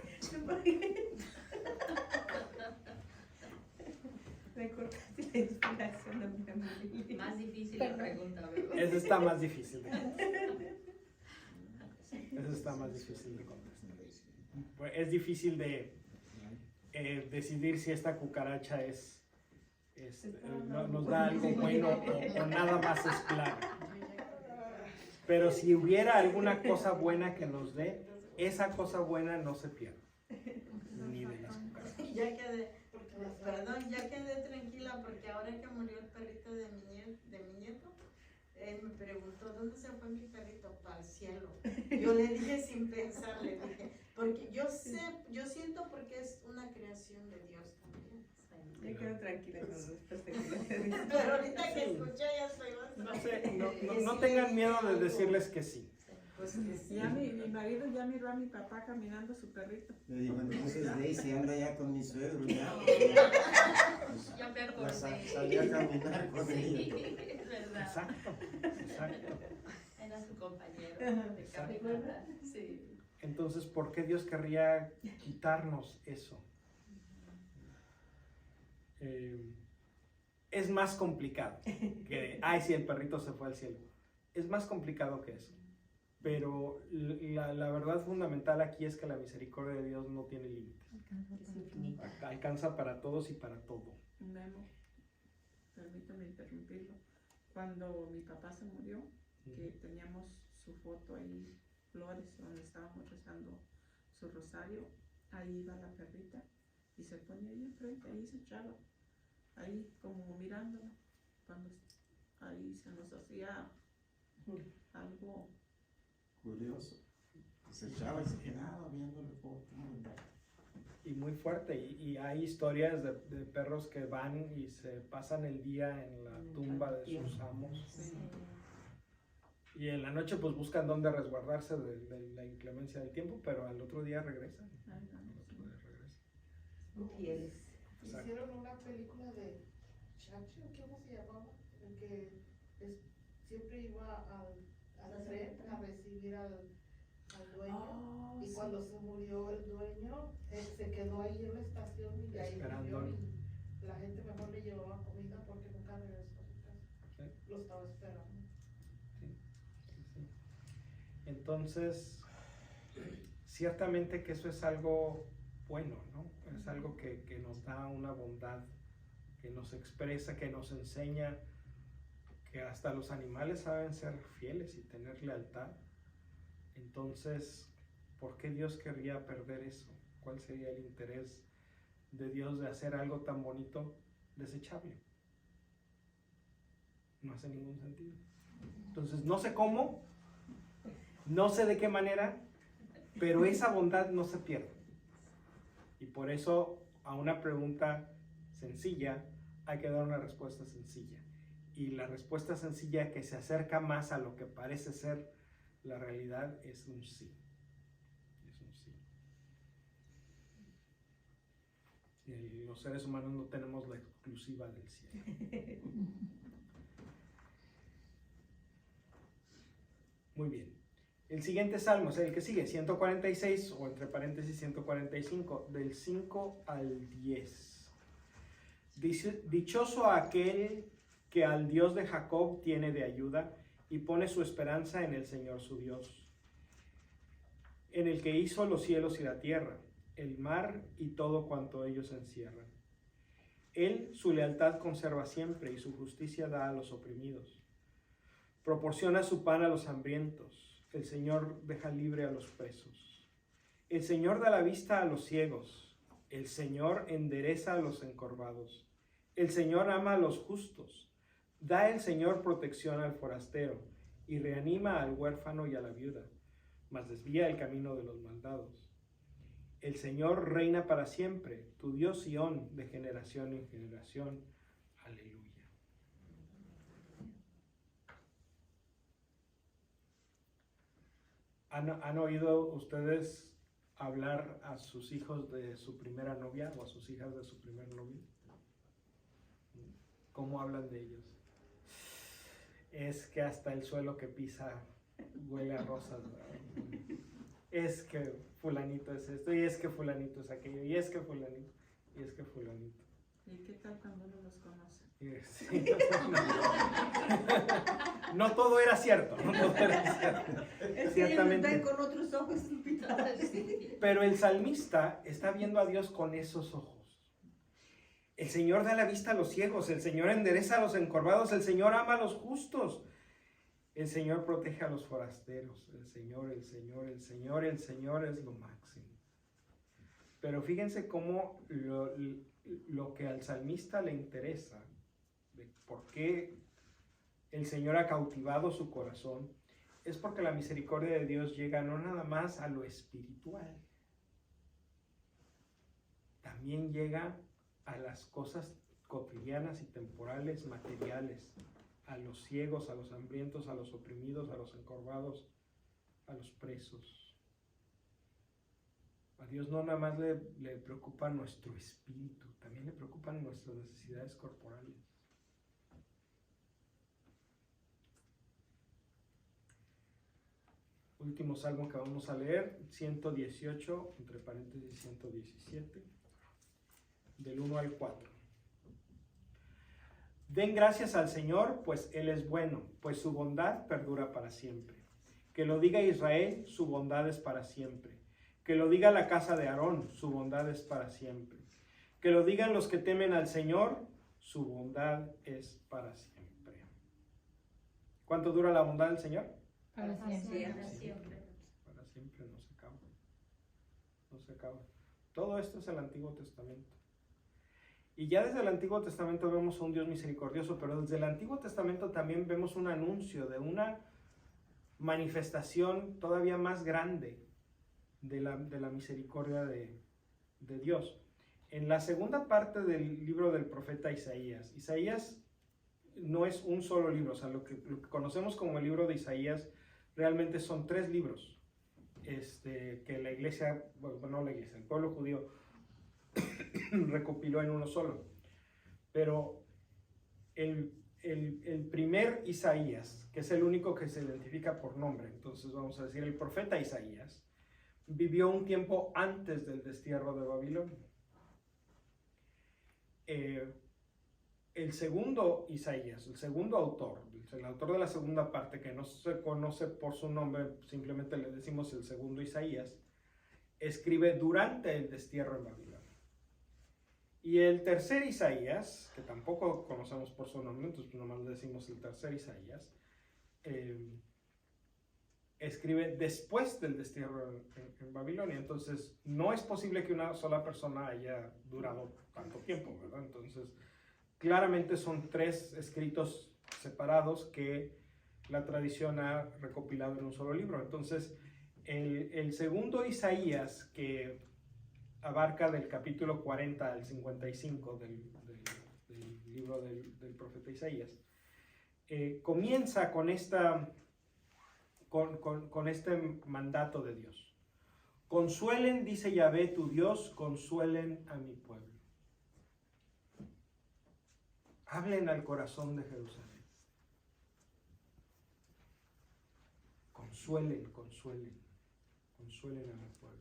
Me cortaste la inspiración de mi familia. Más difícil la pregunta, ¿verdad? eso está más difícil de contestar. Eso está más difícil de contestar. Pues es difícil de decidir si esta cucaracha nos da algo bueno o nada más es plaga. Pero si hubiera alguna cosa buena que nos dé, esa cosa buena no se pierde. Ni de las cucarachas. Ya quedé, perdón, ya quedé tranquila porque ahora que murió el perrito de mi nieto, él me preguntó, ¿dónde se fue mi perrito? Para el cielo. Yo le dije sin pensar, le dije, porque yo siento porque es una creación de Dios también. Ya quedo tranquila con los perspectivas. Pero ahorita que escuché ya estoy más No tengan miedo de decirles que sí. Pues que sí. Ya mi marido ya miró a mi papá caminando su perrito. Le digo, entonces Daisy anda ya con mi suegro, ya. Ya me acordé. Salí a caminar con ella. Sí, es verdad. Exacto. Era su compañero de caminata. Sí. Entonces, ¿por qué Dios querría quitarnos eso? Es más complicado que, ay, sí, el perrito se fue al cielo. Es más complicado que eso. Pero la verdad fundamental aquí es que la misericordia de Dios no tiene límites. Alcanza para todos y para todo. Memo, permítame interrumpirlo. Cuando mi papá se murió, que teníamos su foto ahí, flores, donde estábamos rezando su rosario, ahí iba la perrita y se ponía ahí enfrente, ahí se echaba, ahí como mirándola, cuando ahí se nos hacía algo Curioso. Se echaba y se quedaba viendo la foto. Y muy fuerte. Y hay historias de perros que van y se pasan el día en la tumba de sus amos. Y en la noche pues buscan dónde resguardarse de la inclemencia del tiempo, pero al otro día regresan. Fieles. Exacto. Hicieron una película de Chachi, ¿cómo se llamaba? El que siempre iba al tren a recibir al dueño. Y cuando se murió el dueño, se quedó ahí en la estación y ahí Esperando. murió, y la gente mejor le llevaba comida porque nunca regresó a su casa. Sí. Lo estaba esperando. Sí. Entonces, ciertamente que eso es algo bueno, ¿no? Es algo que nos da una bondad, que nos expresa, que nos enseña que hasta los animales saben ser fieles y tener lealtad. Entonces, ¿por qué Dios querría perder eso? ¿Cuál sería el interés de Dios de hacer algo tan bonito desechable? No hace ningún sentido. Entonces, no sé cómo, no sé de qué manera, pero esa bondad no se pierde. Y por eso a una pregunta sencilla hay que dar una respuesta sencilla. Y la respuesta sencilla que se acerca más a lo que parece ser la realidad es un sí. Es un sí. Y los seres humanos no tenemos la exclusiva del cielo. Muy bien. El siguiente salmo es el que sigue, 146 o entre paréntesis 145, del 5 al 10. Dichoso aquel que al Dios de Jacob tiene de ayuda y pone su esperanza en el Señor su Dios, en el que hizo los cielos y la tierra, el mar y todo cuanto ellos encierran, Él su lealtad conserva siempre y su justicia da a los oprimidos. Proporciona su pan a los hambrientos. El Señor deja libre a los presos. El Señor da la vista a los ciegos. El Señor endereza a los encorvados. El Señor ama a los justos. Da el Señor protección al forastero y reanima al huérfano y a la viuda, mas desvía el camino de los maldados. El Señor reina para siempre, tu Dios Sión, de generación en generación. Aleluya. ¿Han oído ustedes hablar a sus hijos de su primera novia o a sus hijas de su primer novio? ¿Cómo hablan de ellos? Es que hasta el suelo que pisa huele a rosas, ¿verdad? Es que fulanito es esto, y es que fulanito es aquello, y es que fulanito, y es que fulanito. ¿Y qué tal cuando uno los conoce? Sí, no todo era cierto, no todo era cierto. Es que Ciertamente. ellos ven con otros ojos. Pero el salmista está viendo a Dios con esos ojos. El Señor da la vista a los ciegos, el Señor endereza a los encorvados, el Señor ama a los justos. El Señor protege a los forasteros. El Señor es lo máximo. Pero fíjense cómo lo que al salmista le interesa, de por qué el Señor ha cautivado su corazón, es porque la misericordia de Dios llega no nada más a lo espiritual, también llega a las cosas cotidianas y temporales, materiales, a los ciegos, a los hambrientos, a los oprimidos, a los encorvados, a los presos. A Dios no nada más le preocupa nuestro espíritu, también le preocupan nuestras necesidades corporales. Último salmo que vamos a leer, 118, entre paréntesis 117, del 1 al 4. Den gracias al Señor, pues Él es bueno, pues su bondad perdura para siempre. Que lo diga Israel, su bondad es para siempre. Que lo diga la casa de Aarón, su bondad es para siempre. Que lo digan los que temen al Señor, su bondad es para siempre. ¿Cuánto dura la bondad del Señor? Para siempre. Para siempre. Para siempre, no se acaba. No se acaba. Todo esto es el Antiguo Testamento. Y ya desde el Antiguo Testamento vemos a un Dios misericordioso, pero desde el Antiguo Testamento también vemos un anuncio de una manifestación todavía más grande de la misericordia de Dios. En la segunda parte del libro del profeta Isaías, Isaías no es un solo libro, o sea, lo que conocemos como el libro de Isaías realmente son 3 libros que la iglesia, bueno, no la iglesia, el pueblo judío recopiló en uno solo. Pero el primer Isaías, que es el único que se identifica por nombre, entonces vamos a decir el profeta Isaías, vivió un tiempo antes del destierro de Babilonia. El segundo Isaías, el segundo autor, el autor de la segunda parte, que no se conoce por su nombre, simplemente le decimos el segundo Isaías, escribe durante el destierro en Babilonia. Y el tercer Isaías, que tampoco conocemos por su nombre, entonces nomás le decimos el tercer Isaías, escribe después del destierro en Babilonia. Entonces no es posible que una sola persona haya durado tanto tiempo, ¿verdad? Entonces claramente son 3 escritos separados que la tradición ha recopilado en un solo libro. Entonces el segundo Isaías, que abarca del capítulo 40 al 55 del libro del profeta Isaías, comienza con este mandato de Dios. Consuelen, dice Yahvé tu Dios, consuelen a mi pueblo. Hablen al corazón de Jerusalén. Consuelen a mi pueblo.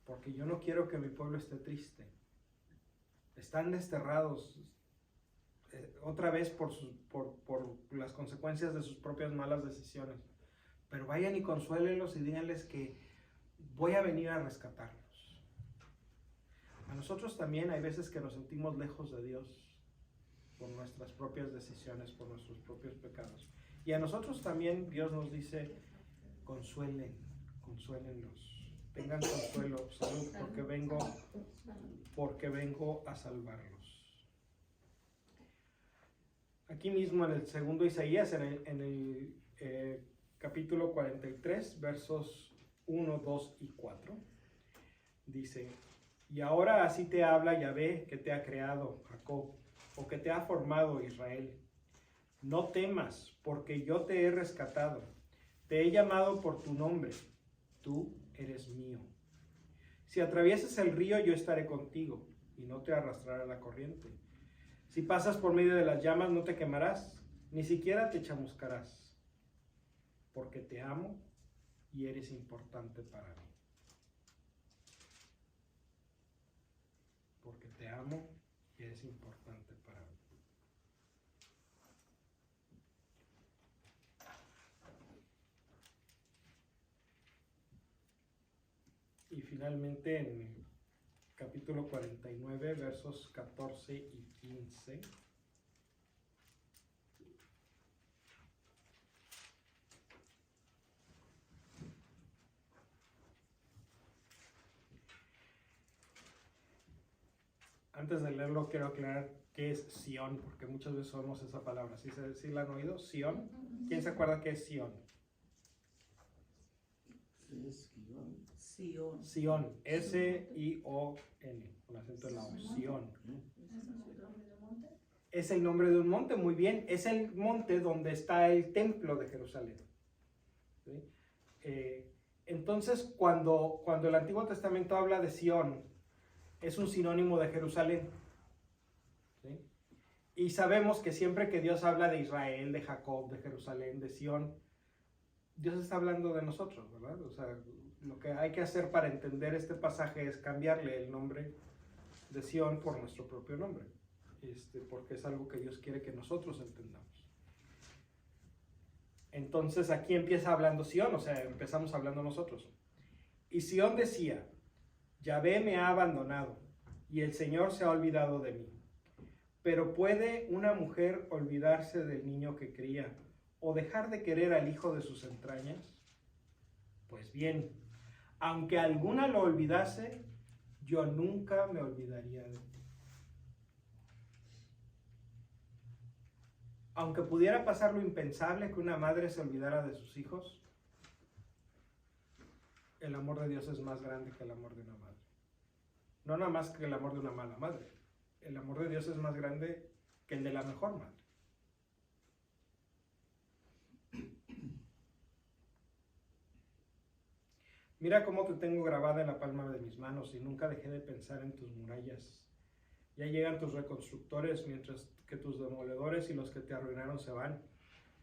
Porque yo no quiero que mi pueblo esté triste. Están desterrados otra vez por las consecuencias de sus propias malas decisiones. Pero vayan y consuélenlos y díganles que voy a venir a rescatarlos. A nosotros también hay veces que nos sentimos lejos de Dios por nuestras propias decisiones, por nuestros propios pecados. Y a nosotros también Dios nos dice, consuélenlos, tengan consuelo, salud, porque vengo a salvarlos. Aquí mismo en el segundo Isaías, en el capítulo 43, versos 1, 2 y 4, dice, y ahora así te habla Yahvé, que te ha creado, Jacob, o que te ha formado, Israel. No temas, porque yo te he rescatado. Te he llamado por tu nombre. Tú eres mío. Si atraviesas el río, yo estaré contigo, y no te arrastrará la corriente. Si pasas por medio de las llamas, no te quemarás, ni siquiera te chamuscarás, porque te amo y eres importante para mí. Porque te amo y eres importante para mí. Y finalmente en el capítulo 49, versos 14 y 15. Antes de leerlo, quiero aclarar qué es Sión, porque muchas veces oímos esa palabra. ¿Sí la han oído? Sión. ¿Quién se acuerda qué es Sión? Sion. Sión. S-I-O-N, con acento en la O. Sión. Es el nombre de un monte, muy bien. Es el monte donde está el templo de Jerusalén. ¿Sí? Entonces, cuando el Antiguo Testamento habla de Sión, es un sinónimo de Jerusalén. ¿Sí? Y sabemos que siempre que Dios habla de Israel, de Jacob, de Jerusalén, de Sión, Dios está hablando de nosotros, ¿verdad? O sea, lo que hay que hacer para entender este pasaje es cambiarle el nombre de Sión por nuestro propio nombre, porque es algo que Dios quiere que nosotros entendamos. Entonces aquí empieza hablando Sión, o sea, empezamos hablando nosotros. Y Sión decía, Yahvé me ha abandonado y el Señor se ha olvidado de mí. Pero ¿puede una mujer olvidarse del niño que cría o dejar de querer al hijo de sus entrañas? Pues bien, aunque alguna lo olvidase, yo nunca me olvidaría de ti. Aunque pudiera pasar lo impensable que una madre se olvidara de sus hijos, el amor de Dios es más grande que el amor de una madre. No nada más que el amor de una mala madre. El amor de Dios es más grande que el de la mejor madre. Mira cómo te tengo grabada en la palma de mis manos y nunca dejé de pensar en tus murallas. Ya llegan tus reconstructores, mientras que tus demoledores y los que te arruinaron se van.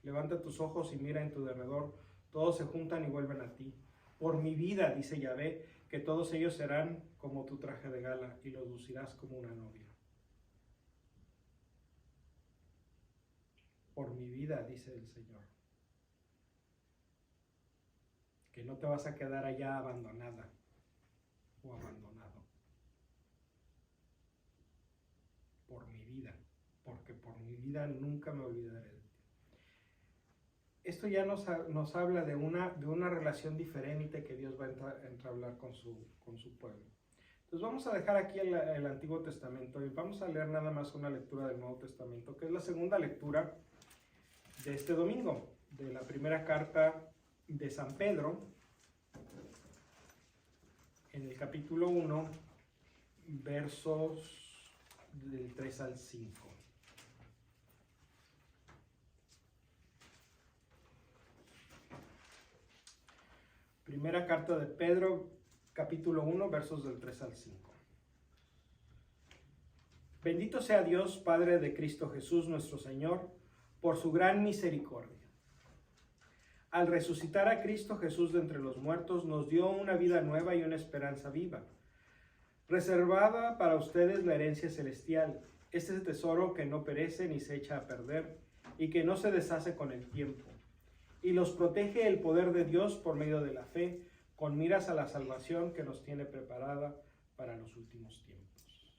Levanta tus ojos y mira en tu derredor. Todos se juntan y vuelven a ti. Por mi vida, dice Yahvé, que todos ellos serán como tu traje de gala y los lucirás como una novia. Por mi vida, dice el Señor, que no te vas a quedar allá abandonada o abandonado. Por mi vida, porque por mi vida nunca me olvidaré de ti. Esto ya nos habla de una relación diferente que Dios va a entablar con su pueblo. Entonces vamos a dejar aquí el Antiguo Testamento y vamos a leer nada más una lectura del Nuevo Testamento, que es la segunda lectura de este domingo, de la primera carta de San Pedro, en el capítulo 1, versos del 3 al 5. Primera carta de Pedro, capítulo 1, versos del 3 al 5. Bendito sea Dios, Padre de Cristo Jesús, nuestro Señor, por su gran misericordia. Al resucitar a Cristo Jesús de entre los muertos, nos dio una vida nueva y una esperanza viva. Reservada para ustedes la herencia celestial, este es el tesoro que no perece ni se echa a perder y que no se deshace con el tiempo. Y los protege el poder de Dios por medio de la fe, con miras a la salvación que nos tiene preparada para los últimos tiempos.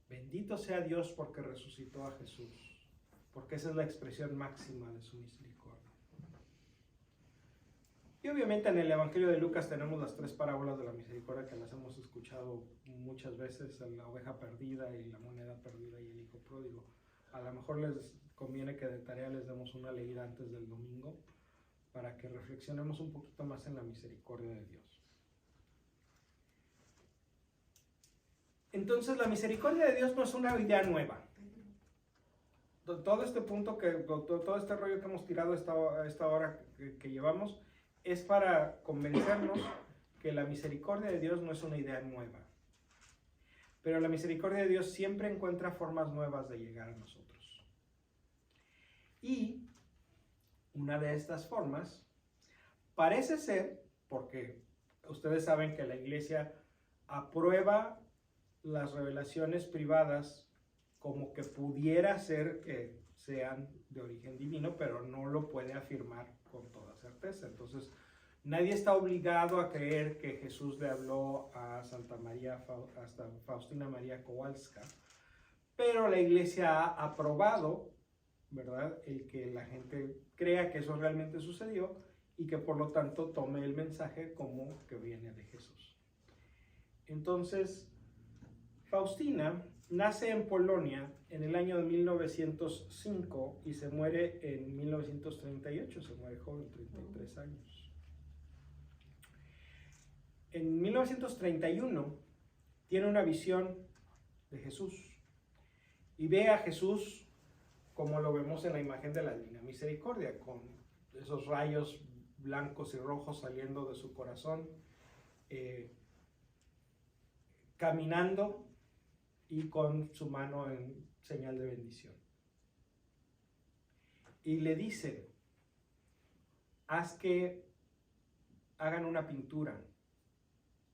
Bendito sea Dios porque resucitó a Jesús, porque esa es la expresión máxima de su misericordia. Y obviamente en el Evangelio de Lucas tenemos las 3 parábolas de la misericordia que las hemos escuchado muchas veces, la oveja perdida y la moneda perdida y el hijo pródigo. A lo mejor les conviene que de tarea les demos una leída antes del domingo para que reflexionemos un poquito más en la misericordia de Dios. Entonces la misericordia de Dios no es una idea nueva. Todo este punto, todo este rollo que hemos tirado esta hora que llevamos, es para convencernos que la misericordia de Dios no es una idea nueva. Pero la misericordia de Dios siempre encuentra formas nuevas de llegar a nosotros. Y una de estas formas parece ser, porque ustedes saben que la iglesia aprueba las revelaciones privadas como que pudiera ser que sean de origen divino, pero no lo puede afirmar con toda certeza. Entonces, nadie está obligado a creer que Jesús le habló a Santa Faustina María Kowalska, pero la iglesia ha aprobado, ¿verdad?, el que la gente crea que eso realmente sucedió y que por lo tanto tome el mensaje como que viene de Jesús. Entonces, Faustina nace en Polonia en el año de 1905 y se muere en 1938, se muere joven, 33 años. En 1931 tiene una visión de Jesús y ve a Jesús como lo vemos en la imagen de la Divina Misericordia, con esos rayos blancos y rojos saliendo de su corazón, caminando y con su mano en señal de bendición. Y le dice, haz que hagan una pintura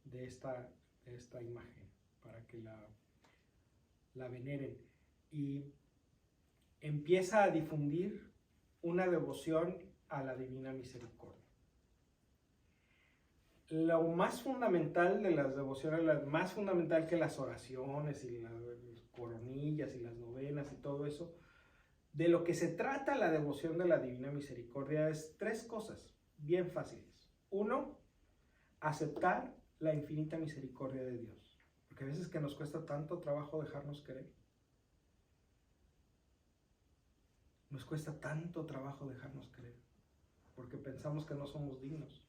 de esta imagen para que la veneren. Y empieza a difundir una devoción a la Divina Misericordia. Lo más fundamental de las devociones, más fundamental que las oraciones y las coronillas y las novenas y todo eso, de lo que se trata la devoción de la Divina Misericordia es 3 cosas bien fáciles. 1, aceptar la infinita misericordia de Dios, porque a veces que nos cuesta tanto trabajo dejarnos querer. Nos cuesta tanto trabajo dejarnos querer, porque pensamos que no somos dignos.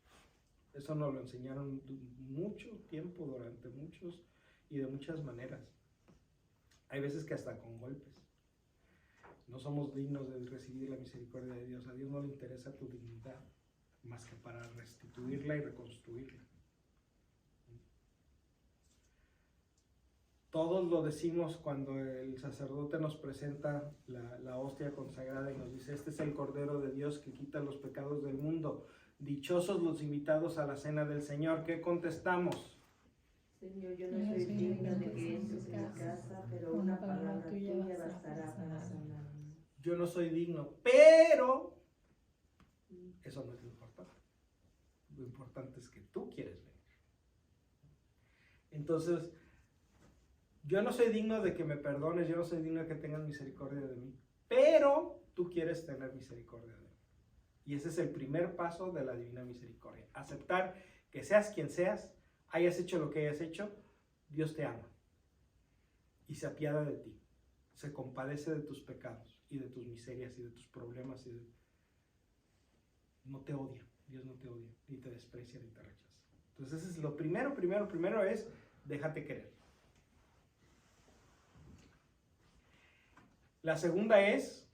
Eso nos lo enseñaron mucho tiempo, durante muchos y de muchas maneras. Hay veces que hasta con golpes. No somos dignos de recibir la misericordia de Dios. A Dios no le interesa tu dignidad, más que para restituirla y reconstruirla. Todos lo decimos cuando el sacerdote nos presenta la hostia consagrada y nos dice, este es el Cordero de Dios que quita los pecados del mundo. Dichosos los invitados a la cena del Señor. ¿Qué contestamos? Señor, yo no soy digna de que entres en mi casa, pero una palabra tuya bastará para sanarme. Yo no soy digno, pero eso no es lo importante. Lo importante es que tú quieres venir. Entonces, yo no soy digno de que me perdones, yo no soy digno de que tengas misericordia de mí, pero tú quieres tener misericordia de mí. Y ese es el primer paso de la Divina Misericordia. Aceptar que seas quien seas, hayas hecho lo que hayas hecho, Dios te ama. Y se apiada de ti. Se compadece de tus pecados y de tus miserias y de tus problemas. No te odia. Dios no te odia, ni te desprecia, ni te rechaza. Entonces, ese es lo primero es déjate querer. La segunda es,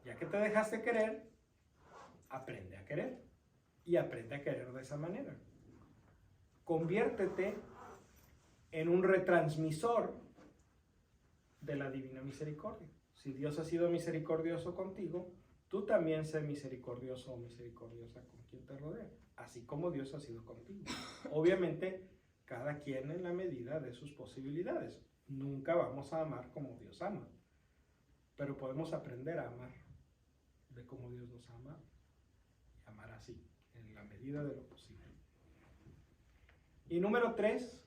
ya que te dejaste querer, aprende a querer. Y aprende a querer de esa manera. Conviértete en un retransmisor de la Divina Misericordia. Si Dios ha sido misericordioso contigo, tú también sé misericordioso o misericordiosa con quien te rodea, así como Dios ha sido contigo. Obviamente, cada quien en la medida de sus posibilidades. Nunca vamos a amar como Dios ama, pero podemos aprender a amar de cómo Dios nos ama y amar así, en la medida de lo posible. Y número 3,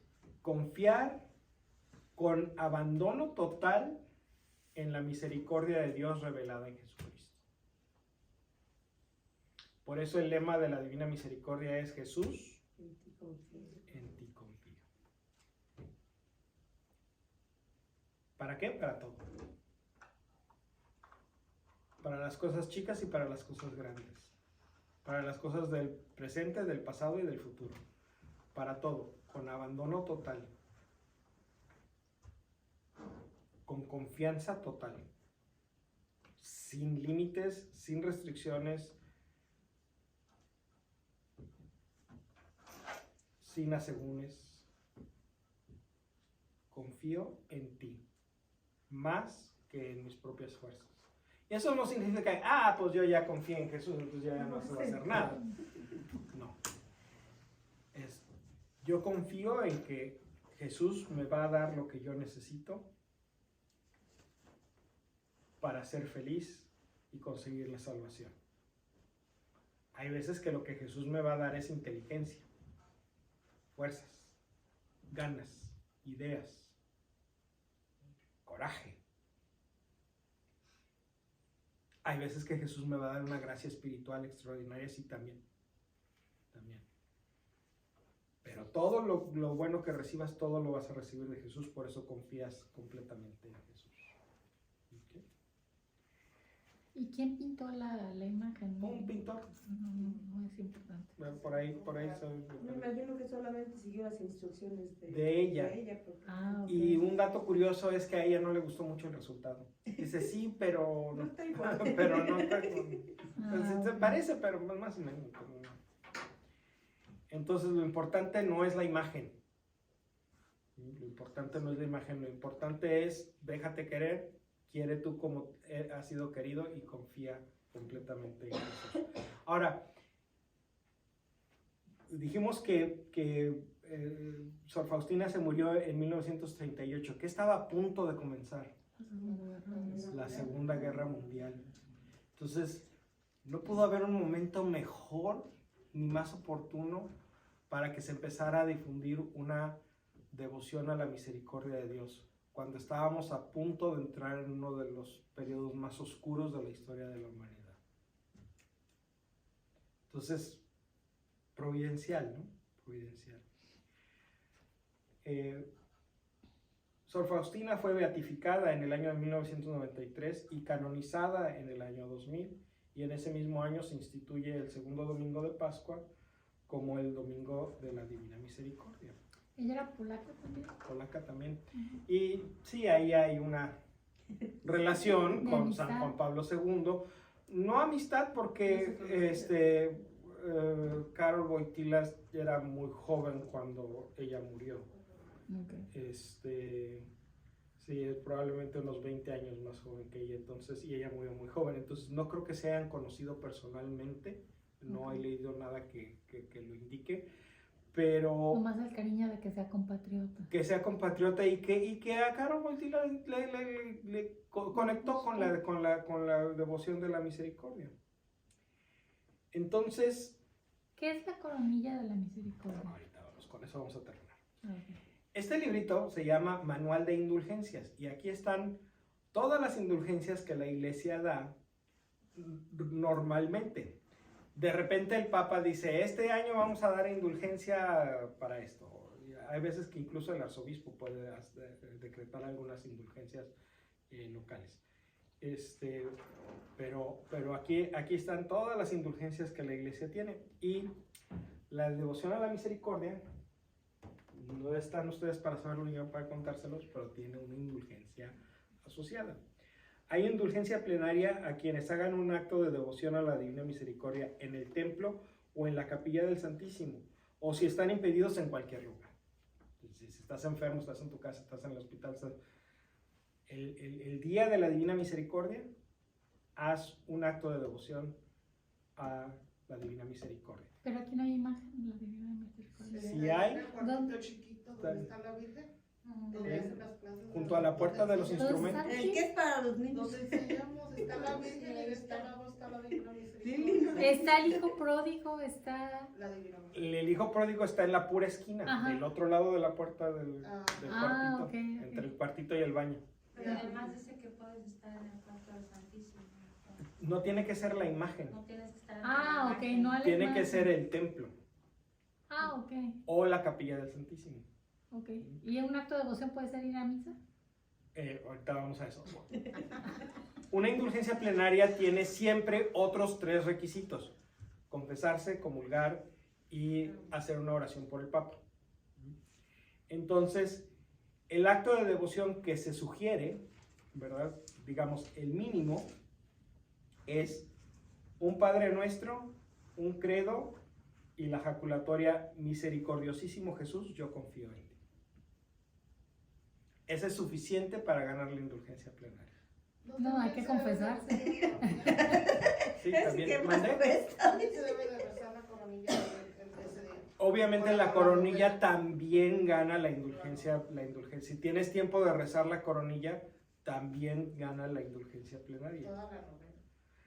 confiar con abandono total en la misericordia de Dios revelada en Jesucristo. Por eso el lema de la Divina Misericordia es: Jesús, en ti confío. ¿Para qué? Para todo. Para las cosas chicas y para las cosas grandes. Para las cosas del presente, del pasado y del futuro. Para todo, con abandono total. Con confianza total. Sin límites, sin restricciones, sin asegúnes. Confío en ti, más que en mis propias fuerzas. Y eso no significa que, pues yo ya confío en Jesús, entonces ya no se va a hacer nada. No. Yo confío en que Jesús me va a dar lo que yo necesito para ser feliz y conseguir la salvación. Hay veces que lo que Jesús me va a dar es inteligencia, fuerzas, ganas, ideas, coraje. Hay veces que Jesús me va a dar una gracia espiritual extraordinaria, sí, también. Pero todo lo bueno que recibas, todo lo vas a recibir de Jesús, por eso confías completamente en Jesús. ¿Okay? ¿Y quién pintó la imagen? Un pintor. No es importante. Bueno, por ahí Me imagino que solamente siguió las instrucciones de ella. Porque... Y un dato curioso es que a ella no le gustó mucho el resultado. Dice sí, pero no está igual. Pero no está igual. Se parece, pero más o menos. Entonces lo importante no es la imagen. Lo importante no es la imagen, lo importante es déjate querer, quiere tú como has sido querido y confía completamente en Jesús. Ahora, dijimos que Sor Faustina se murió en 1938. ¿Qué estaba a punto de comenzar? La Segunda Guerra Mundial. Entonces, no pudo haber un momento mejor ni más oportuno para que se empezara a difundir una devoción a la misericordia de Dios, cuando estábamos a punto de entrar en uno de los periodos más oscuros de la historia de la humanidad. Entonces, providencial, ¿no? Providencial. Sor Faustina fue beatificada en el año de 1993 y canonizada en el año 2000, y en ese mismo año se instituye el segundo domingo de Pascua como el domingo de la Divina Misericordia. ¿Ella era polaca también? Polaca también. Y sí, ahí hay una relación con San Juan Pablo II. No amistad porque Karol Wojtyła era muy joven cuando ella murió. Okay. Sí, es probablemente unos 20 años más joven que ella, entonces, y ella murió muy joven, entonces no creo que se hayan conocido personalmente, no he leído nada que lo indique, pero... Nomás el cariño de que sea compatriota. Que sea compatriota y que a Karol Wojtyła le conectó con la devoción de la misericordia. Entonces... ¿Qué es la coronilla de la misericordia? Ahorita con eso vamos a terminar. Okay. Este librito se llama Manual de Indulgencias y aquí están todas las indulgencias que la Iglesia da normalmente. De repente el Papa dice, este año vamos a dar indulgencia para esto. Hay veces que incluso el arzobispo puede decretar algunas indulgencias locales. Pero aquí están todas las indulgencias que la Iglesia tiene. Y la devoción a la misericordia, no están ustedes para saberlo ni yo para contárselos, pero tiene una indulgencia asociada. Hay indulgencia plenaria a quienes hagan un acto de devoción a la Divina Misericordia en el templo o en la capilla del Santísimo, o si están impedidos en cualquier lugar. Si estás enfermo, estás en tu casa, estás en el hospital, el día de la Divina Misericordia, haz un acto de devoción a la Divina Misericordia. Pero aquí no hay imagen de la Divina Misericordia. Si hay... ¿Dónde chiquito donde está la Virgen? donde hacen las clases. Junto a la puerta de los instrumentos. ¿El que es para los niños? Nos enseñamos, está la Virgen y está la Divina Misericordia. Está el hijo pródigo, está... La Divina Misericordia. El hijo pródigo está en la pura esquina, Ajá. del otro lado de la puerta del cuartito, ok. entre el cuartito y el baño. Pero además dice que puedes estar en el cuarto del Santísimo. No tiene que ser la imagen, No tienes que estar en Ah, ok, no a la tiene que imagen. ser el templo Ah, ok, o la capilla del Santísimo. ok. ¿Y un acto de devoción puede ser ir a misa? Ahorita vamos a eso. Una indulgencia plenaria tiene siempre otros 3 requisitos: confesarse, comulgar y hacer una oración por el Papa. Entonces, el acto de devoción que se sugiere, ¿verdad? Digamos, el mínimo es un Padre Nuestro, un credo y la jaculatoria Misericordiosísimo Jesús, yo confío en ti. Ese es suficiente para ganar la indulgencia plenaria. No, hay que confesarse. Sí, Es también. que más ¿Mande? cuesta. También se debe de rezar la coronilla ese día. Obviamente la coronilla también gana la indulgencia. Si tienes tiempo de rezar la coronilla, también gana la indulgencia plenaria. Toda la novena.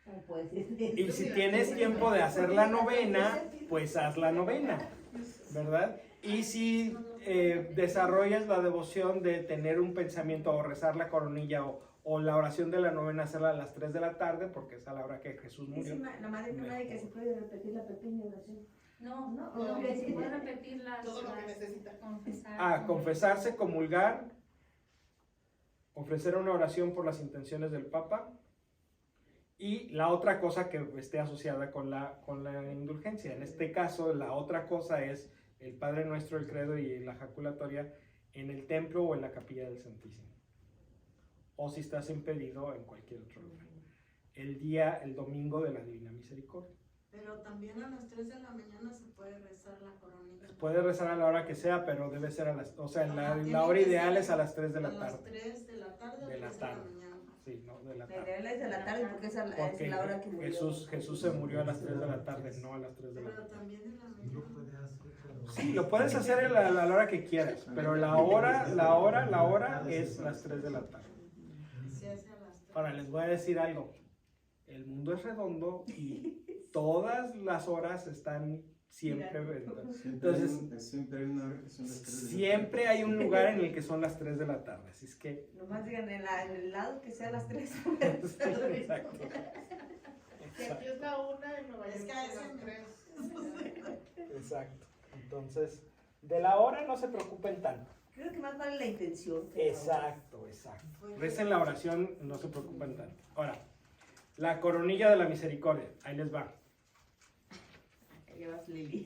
No puedes Y si tienes tiempo de hacer la novena, pues haz la novena, ¿verdad? Y si desarrollas la devoción de tener un pensamiento o rezar la coronilla o la oración de la novena, hacerla a las 3 de la tarde, porque es a la hora que Jesús murió. La madre no que se puede repetir la pequeña oración. No, No, no, no, se puede repetir Todo lo que necesita. confesar. Confesarse, comulgar, ofrecer una oración por las intenciones del Papa y la otra cosa que esté asociada con la indulgencia. En este caso, la otra cosa es el Padre Nuestro, el credo y la jaculatoria en el templo o en la capilla del Santísimo. O si estás impedido, en cualquier otro lugar. El domingo de la Divina Misericordia. Pero también a las 3 de la mañana se puede rezar la coronilla. Puedes rezar a la hora que sea, pero debe ser a las... O sea, Tiene la hora que ideal ser es a las 3 de la A las tarde. 3 de la tarde o De la 3 de la tarde. mañana. Sí, no, de la La tarde. ideal es de la tarde porque es Porque la hora que murió. Jesús se murió a las 3 de la tarde, no a las 3 de la Pero tarde. también en la Sí lo mañana. puede hacer, pero... Sí, lo puedes hacer a la hora que quieras, pero la hora es las 3 de la tarde. Se hace a las 3. Ahora les voy a decir algo. El mundo es redondo y todas las horas están siempre vendidas. Siempre hay una hora que son las 3 de la Siempre hay un lugar en el que son las 3 de la tarde, así es que... Nomás digan en el lado que sea las 3. Exacto. Que aquí es la 1 y Nueva York Es que es ese las me- 3. Exacto. Entonces, de la hora no se preocupen tanto. Creo que más vale la intención. que la Exacto. Recen la oración, no se preocupen tanto. Ahora, la coronilla de la misericordia, ahí les va. hora. Llevas Lili.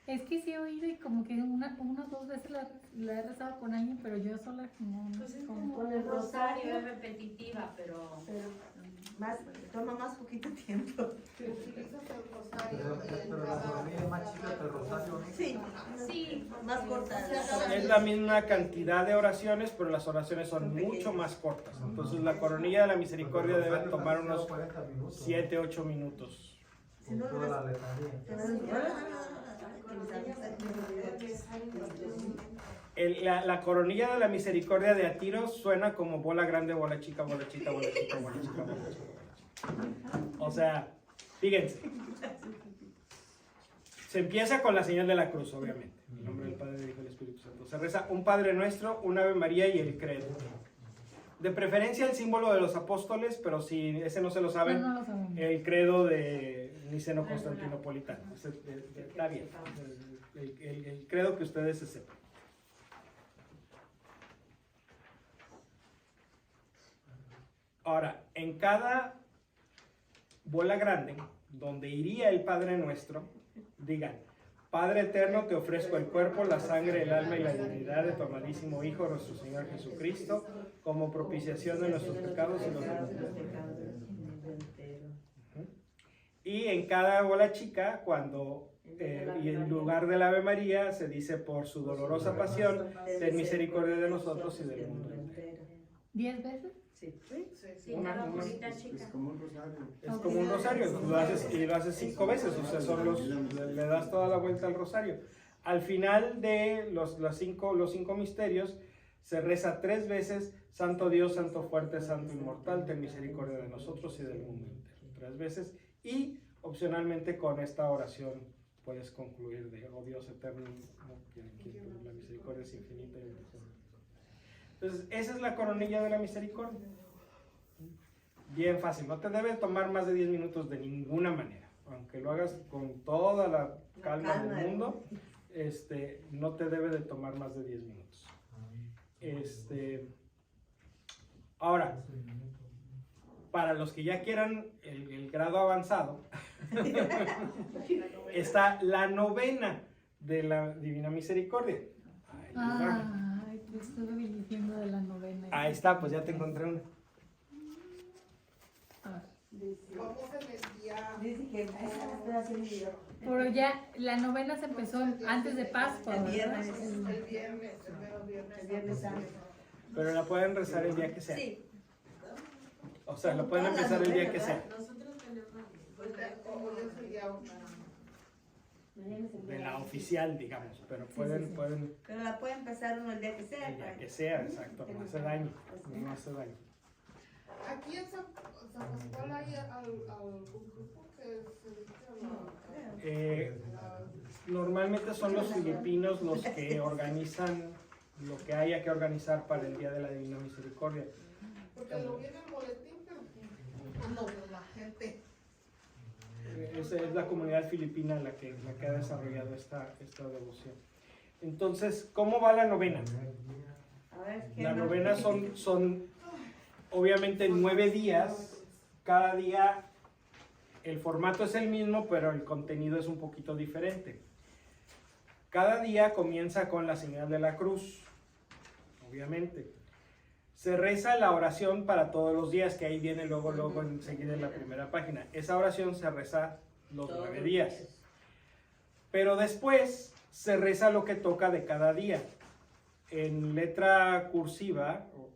Es que sí he oído y como que una o dos veces la he rezado con alguien, pero yo sola no. Pues es como- como con el un rosario, rosario. es repetitiva, pero Pero toma más poquito tiempo. Si utilizas el rosario Pero la coronilla es más chica que el rosario, ¿no? Sí, sí, más corta. Es la misma cantidad de oraciones, pero las oraciones son mucho más cortas. Entonces la coronilla de la misericordia debe tomar unos 40 minutos. 7, 8 minutos. Si no, Con toda la letanía. La coronilla de la misericordia de a tiros suena como bola grande, bola chica, bola chica, bola chica, bola chica, bola chica. O sea, fíjense. Se empieza con la señal de la cruz, obviamente. En nombre del Padre, del Hijo y del Espíritu Santo. Se reza un Padre Nuestro, un Ave María y el credo. De preferencia el símbolo de los apóstoles, pero si ese no se lo saben, No lo sabemos. el credo de Niceno Constantinopolitano. Está bien. El credo que ustedes se sepan. Ahora, en cada bola grande, donde iría el Padre Nuestro, digan: Padre eterno, te ofrezco el cuerpo, la sangre, el alma y la divinidad de tu amadísimo Hijo, nuestro Señor Jesucristo, como propiciación de nuestros pecados y los de los Y en cada bola chica, y en lugar del Ave María, se dice: por su dolorosa pasión, ten misericordia de nosotros y del mundo entero. 10 veces. sí, Una- cada una- bolita Es chica. como un rosario. Es como un rosario, lo haces 5 veces, o sea, le das toda la vuelta al rosario. Al final de los 5 misterios se reza 3 veces: Santo Dios, Santo fuerte, Santo inmortal, ten misericordia de nosotros y del mundo entero. 3 veces, y opcionalmente con esta oración puedes concluir de: oh Dios eterno, la misericordia es infinita. Entonces, esa es la coronilla de la misericordia. Bien fácil, no te debe tomar más de 10 minutos de ninguna manera, aunque lo hagas con toda la calma del mundo, no te debe de tomar más de 10 minutos. Ahora, para los que ya quieran el grado avanzado, está la novena de la Divina Misericordia. Ay, te estuve diciendo de la novena. Ahí está, pues ya te encontré una. A ver. Vamos en el día. Dice que estoy haciendo video. Pero ya la novena se empezó antes de Pascua. El ¿verdad? viernes. El viernes, el mero viernes. El viernes santo. Pero la pueden rezar el día que sea. Sí. O sea, lo pueden empezar el día que sea. Nosotros tenemos. Hoy es el día 8. De la oficial, digamos. Pero pueden Pero la puede empezar uno el día que sea. el día que sea, exacto. No hace daño. No hace daño. Aquí en San Pascual hay algún grupo que se dedica a la. Normalmente son los filipinos los que organizan lo que haya que organizar para el Día de la Divina Misericordia. Porque lo vi en el boletín, pero no, la gente. Esa es la comunidad filipina la que ha desarrollado esta devoción. Entonces, ¿cómo va la novena? A ver, ¿qué La más? novena son obviamente 9 días. Cada día el formato es el mismo, pero el contenido es un poquito diferente. Cada día comienza con la señal de la cruz, obviamente. Se reza la oración para todos los días, que ahí viene luego enseguida en la primera página. Esa oración se reza los 9 días. Pero después se reza lo que toca de cada día. En letra cursiva o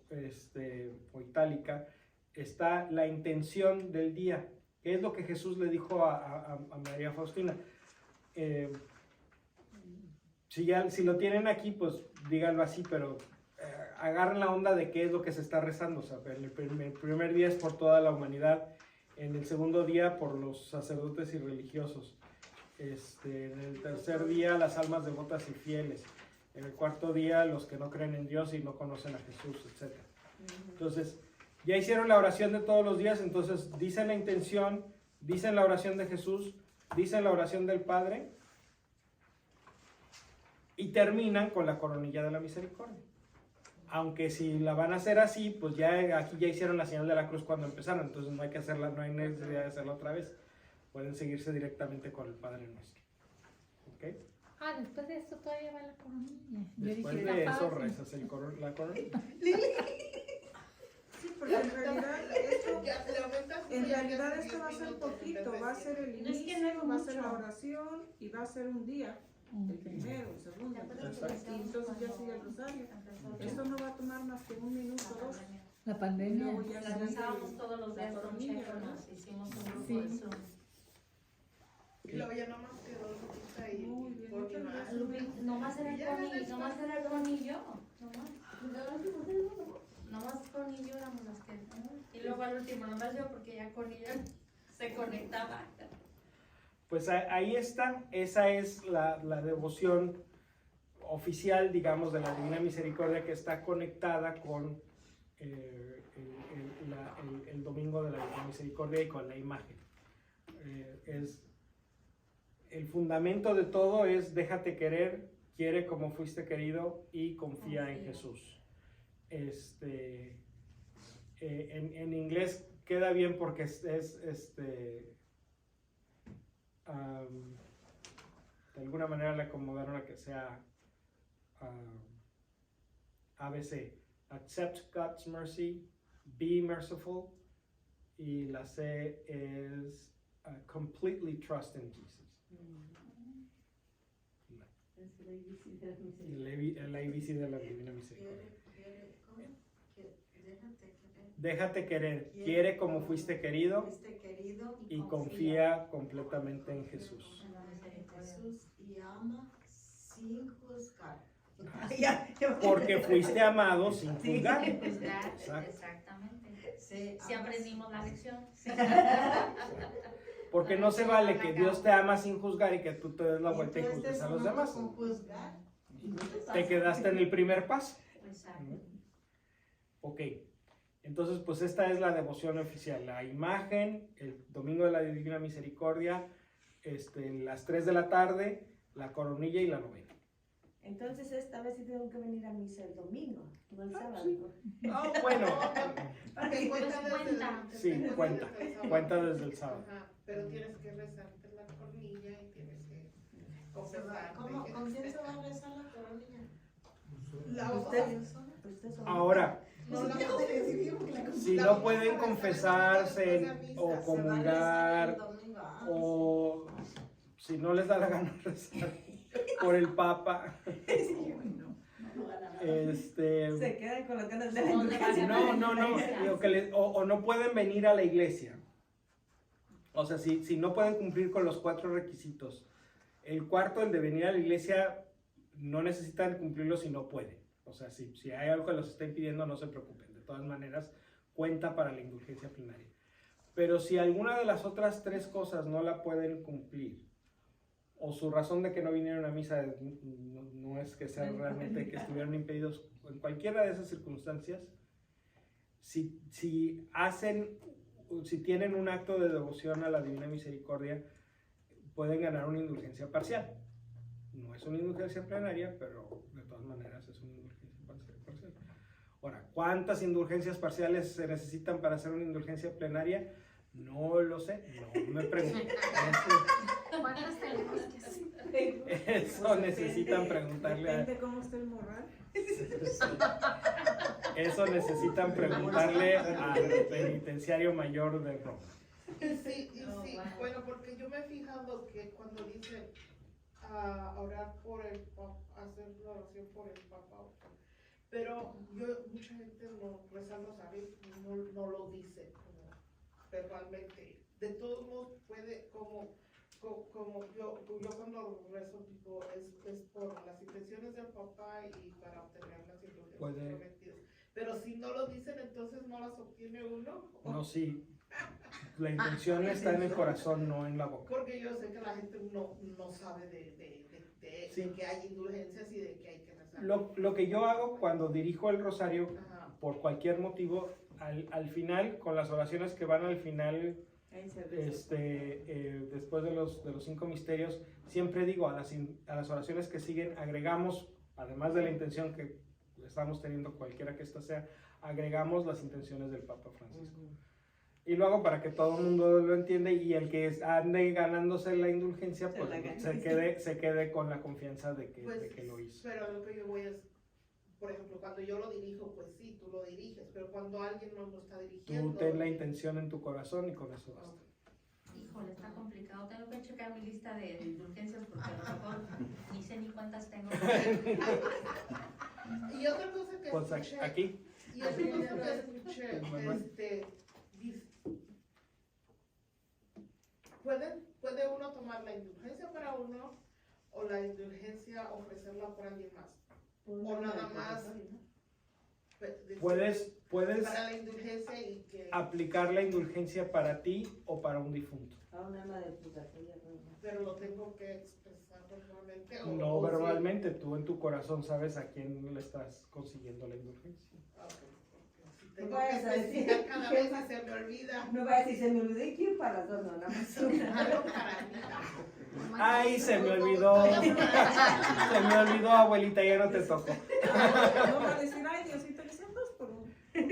itálica está la intención del día, que es lo que Jesús le dijo a María Faustina. Si lo tienen aquí, pues díganlo así, pero agarren la onda de qué es lo que se está rezando. O sea, el primer día es por toda la humanidad, en el segundo día por los sacerdotes y religiosos, en el tercer día las almas devotas y fieles, en el cuarto día los que no creen en Dios y no conocen a Jesús, etc. Entonces, ya hicieron la oración de todos los días, entonces dicen la intención, dicen la oración de Jesús, dicen la oración del Padre y terminan con la coronilla de la misericordia. Aunque si la van a hacer así, pues aquí ya hicieron la señal de la cruz cuando empezaron, entonces no hay necesidad de hacerla otra vez. Pueden seguirse directamente con el Padre Nuestro. ¿Ok? Después de esto todavía va la coronilla. Después de eso rezas la coronilla. Sí, porque en realidad esto va a ser poquito, va a ser el inicio, va a ser la oración y va a ser un día. El primero, el segundo, y entonces ya sigue el rosario. Esto no va a tomar más que 1 minuto, 2. La pandemia. Luego ya La sigue rezábamos todos los días la con coronilla, Checo, ¿no? nos hicimos un grupo Sí. de Zoom. Y luego ya nomás quedó Lupita ahí. Muy bien, por muchas más. gracias. Nomás era Connie y yo. Nomás Connie y yo éramos las que. Y luego al último, nomás yo, porque ya Connie ya se conectaba. Pues ahí está, esa es la devoción oficial, digamos, de la Divina Misericordia, que está conectada con el Domingo de la Divina Misericordia y con la imagen. El fundamento de todo es: déjate querer, quiere como fuiste querido y confía en Jesús. En inglés queda bien porque de alguna manera le acomodaron a que sea ABC: accept God's mercy, be merciful, y la C es completely trust in Jesus. El ABC de la Divina Misericordia. Déjate querer, quiere como fuiste querido y confía completamente en Jesús. Jesús y ama sin juzgar. Porque fuiste amado sin juzgar. Juzgar, Exacto. exactamente. Sí, Si aprendimos la lección. Porque no se vale que Dios te ama sin juzgar y que tú te des la vuelta y tú estés juzgues a los amando demás. con juzgar. Te quedaste en el primer paso. Exacto. Ok, entonces pues esta es la devoción oficial, la imagen, el domingo de la Divina Misericordia, las 3 de la tarde, la coronilla y la novena. Entonces esta vez sí tengo que venir a misa el domingo, no el sábado. Ah, bueno, Porque cuenta desde cuenta. sí, cuenta, cuenta desde el sábado. Ajá, pero tienes que rezarte la cornilla y tienes que confesarte. ¿Con quién se va a rezar la coronilla? La Usted- otra. Ahora, No, la otra decidió que la- si la no otra pueden para confesarse rezar después de o misa. Se va a rezar comulgar el domingo. o si no les da la gana rezar por el Papa, Se quedan con las ganas de la ¿Dónde vas a no, digo que o no pueden venir a la iglesia. O sea, si no pueden cumplir con los 4 requisitos. El cuarto, el de venir a la iglesia, no necesitan cumplirlo si no pueden. O sea, si hay algo que los está impidiendo, no se preocupen. De todas maneras, cuenta para la indulgencia plenaria. Pero si alguna de las otras 3 cosas no la pueden cumplir, o su razón de que no vinieron a misa no es que sea realmente que estuvieron impedidos, en cualquiera de esas circunstancias, si tienen un acto de devoción a la Divina Misericordia, pueden ganar una indulgencia parcial. No es una indulgencia plenaria, pero de todas maneras es una indulgencia parcial. Ahora, ¿cuántas indulgencias parciales se necesitan para hacer una indulgencia plenaria? No lo sé, no me pregunten. ¿Cuántas tenemos que hacer? Eso necesitan preguntarle a... Depende cómo esté el moral. Eso necesitan preguntarle al penitenciario mayor de Roma. Sí, bueno, porque yo me he fijado que cuando dicen orar por el Papa, hacer la oración por el Papa, pero mucha gente no reza el rosario, no lo dice como verbalmente. De todos modos puede, como yo cuando rezo tipo es por las intenciones del Papa y para obtener las indulgencias prometidas. Pero si no lo dicen, entonces no las obtiene uno. No, sí. La intención está en el corazón, no en la boca. Porque yo sé que la gente no sabe de que hay indulgencias y de que hay que rezar. Lo que yo hago cuando dirijo el rosario, Ajá. por cualquier motivo, al final, con las oraciones que van al final, después de los 5 misterios, siempre digo, a las oraciones que siguen, agregamos, además de la intención que estamos teniendo, cualquiera que ésta sea, agregamos las intenciones del Papa Francisco. Y lo hago para que todo el mundo lo entienda y el que ande ganándose la indulgencia, pues se quede con la confianza de que lo hizo. Pero lo que yo voy es, por ejemplo, cuando yo lo dirijo, pues sí, tú lo diriges, pero cuando alguien no lo está dirigiendo... Tú ten la intención en tu corazón y con eso basta. Híjole, está complicado. Tengo que checar mi lista de indulgencias porque a lo mejor ni sé ni cuántas tengo. Y otra cosa que Pues escuché... aquí. Y otra cosa que escuché, ¿puede uno tomar la indulgencia para uno o la indulgencia ofrecerla por alguien más? O nada más Puedes para la indulgencia y que... aplicar la indulgencia para ti o para un difunto. A un alma de purgatorio. Pero lo tengo que expresar verbalmente. No verbalmente, tú en tu corazón sabes a quién le estás consiguiendo la indulgencia. Tengo No vayas que a decir especificar cada vez y se me olvida. No va a decir, se me olvidó y quiero para las dos, no, nada más una. Algo para mí. Ay, se me olvidó. Se me olvidó, abuelita, ya no te tocó. No va a decir, ay, Diosito, le hacen 2 por 1. Es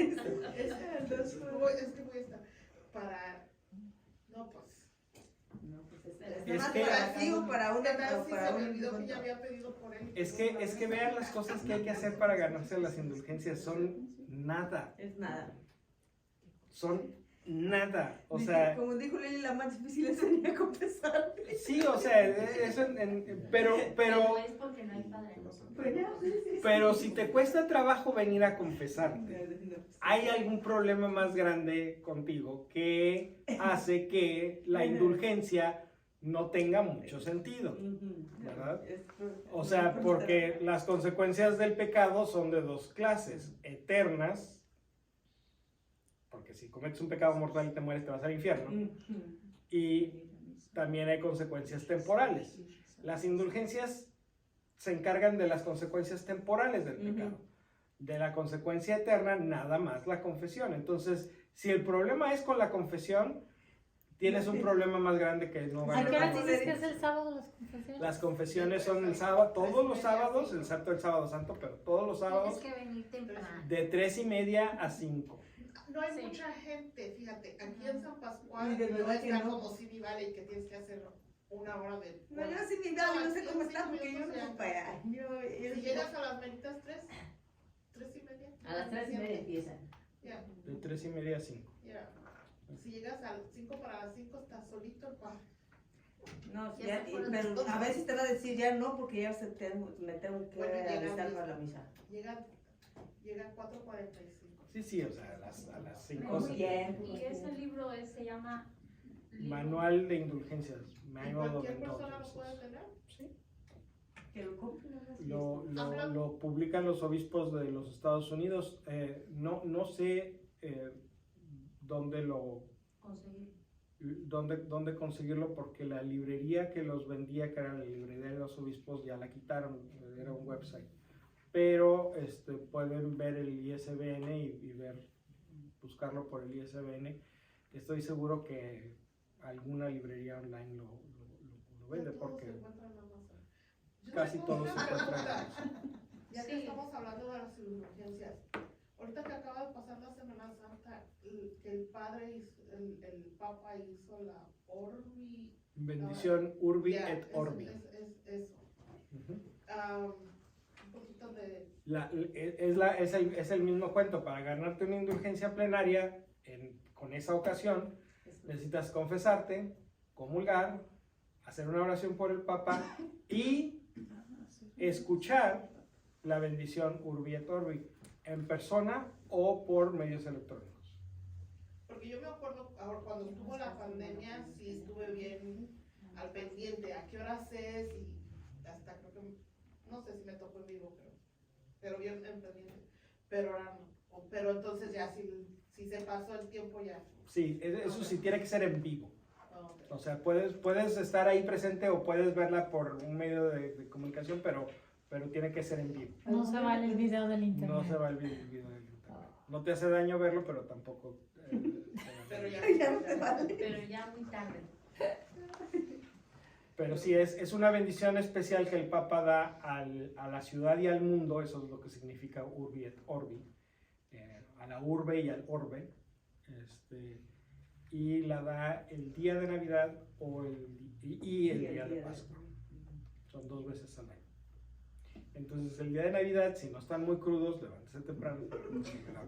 que voy a estar para... No, pues... Es que- para ti o para una, ¿Qué tal o si para se me un olvidó que difunto? ya había pedido por él? Es que vean las cosas que hay que hacer para ganarse las indulgencias. Son nada. Es nada. Son nada. O Dice, sea, como dijo Lili, la más difícil es venir a confesar. sí, o sea, eso pero es porque no hay padre en nosotros. Pero si te cuesta trabajo venir a confesarte, hay algún problema más grande contigo que hace que la indulgencia no tenga mucho sentido, ¿verdad? Esto- O sea, porque las consecuencias del pecado son de dos clases, eternas, porque si cometes un pecado mortal y te mueres te vas al infierno, y también hay consecuencias temporales. Las indulgencias se encargan de las consecuencias temporales del pecado. De la consecuencia eterna, nada más la confesión. Entonces, si el problema es con la confesión, tienes un problema más grande que no ¿A van qué hora a dices que es el sábado las confesiones? Las confesiones son el sábado, todos los sábados, excepto el sábado santo, pero todos los sábados, Tienes que venir temprano. de 3:30 a 5. No hay Sí. mucha gente, fíjate, aquí en San Pascual Y de no verdad que está no. como Simi Valley que tienes que hacer una hora de... No, yo sí mi madre, no sé cómo está, aquí porque yo no ya. voy para allá. Si llegas a las meritas 3:30. A las 3:30 empiezan. Ya, De 3:30 a 5. ya. Si llegas a 5 para las 5 estás solito el padre. No, Ya ya, se fueron pero todos. a veces te va a decir ya no, porque ya me tengo que Bueno, llega alistar bien. para la misa. Llega 4:45. Sí, o sea, a las 5. Muy bien. Y ese libro se llama Manual de indulgencias. ¿Y Manual of cualquier persona lo Indulgences. puede tener? Sí. Que lo compren a las Lo publican los obispos de los Estados Unidos. No sé dónde dónde conseguirlo, porque la librería que los vendía, que era la librería de los obispos, ya la quitaron, era un website. Pero pueden ver el ISBN y buscarlo por el ISBN. Estoy seguro que alguna librería online lo vende, Ya todos porque se encuentran en Amazon. Yo casi tengo todos una se encuentran en pregunta. Amazon. Ya que Sí. estamos hablando de las indulgencias, ahorita que acaba de pasar la Semana Santa, que el padre, el papa hizo la Orbi. Bendición Urbi Ya, et Orbi. es eso. Ujú. Un poquito de... Es el mismo cuento. Para ganarte una indulgencia plenaria con esa ocasión, necesitas confesarte, comulgar, hacer una oración por el Papa y escuchar la bendición Urbi et Orbi en persona o por medios electrónicos. Porque yo me acuerdo, ahora cuando estuvo la pandemia, sí estuve bien al pendiente, a qué horas es, y hasta creo que, no sé si me tocó en vivo, pero bien en pendiente. Pero ahora no. Pero entonces ya, si se pasó el tiempo ya. Sí, eso sí tiene que ser en vivo. Ok. O sea, puedes estar ahí presente o puedes verla por un medio de comunicación, pero tiene que ser en vivo. No se vale el video del internet. No se va el video del internet. No te hace daño verlo, pero tampoco. Pero ya, Ya no te vale. Pero ya muy tarde. Pero sí, es una bendición especial que el Papa da a la ciudad y al mundo. Eso es lo que significa Urbi et Orbi. A la urbe y al orbe. Y la da el día de Navidad y el día de Pascua. Son 2 veces al año. Entonces, el día de Navidad, si no están muy crudos, levántense temprano,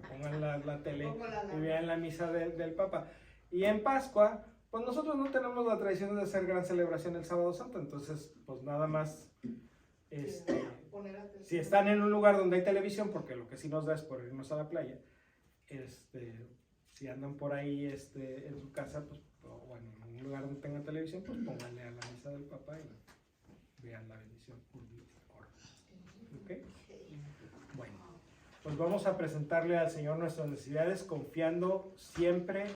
pongan la tele y vean la misa del Papa. Y en Pascua, pues nosotros no tenemos la tradición de hacer gran celebración el Sábado Santo, entonces, pues nada más, poner atención. si están en un lugar donde hay televisión, porque lo que sí nos da es por irnos a la playa, si andan por ahí en su casa, pues, o bueno, en un lugar donde tengan televisión, pues pónganle a la misa del Papa y vean la bendición. ¿Ok? Bueno, pues vamos a presentarle al Señor nuestras necesidades, confiando siempre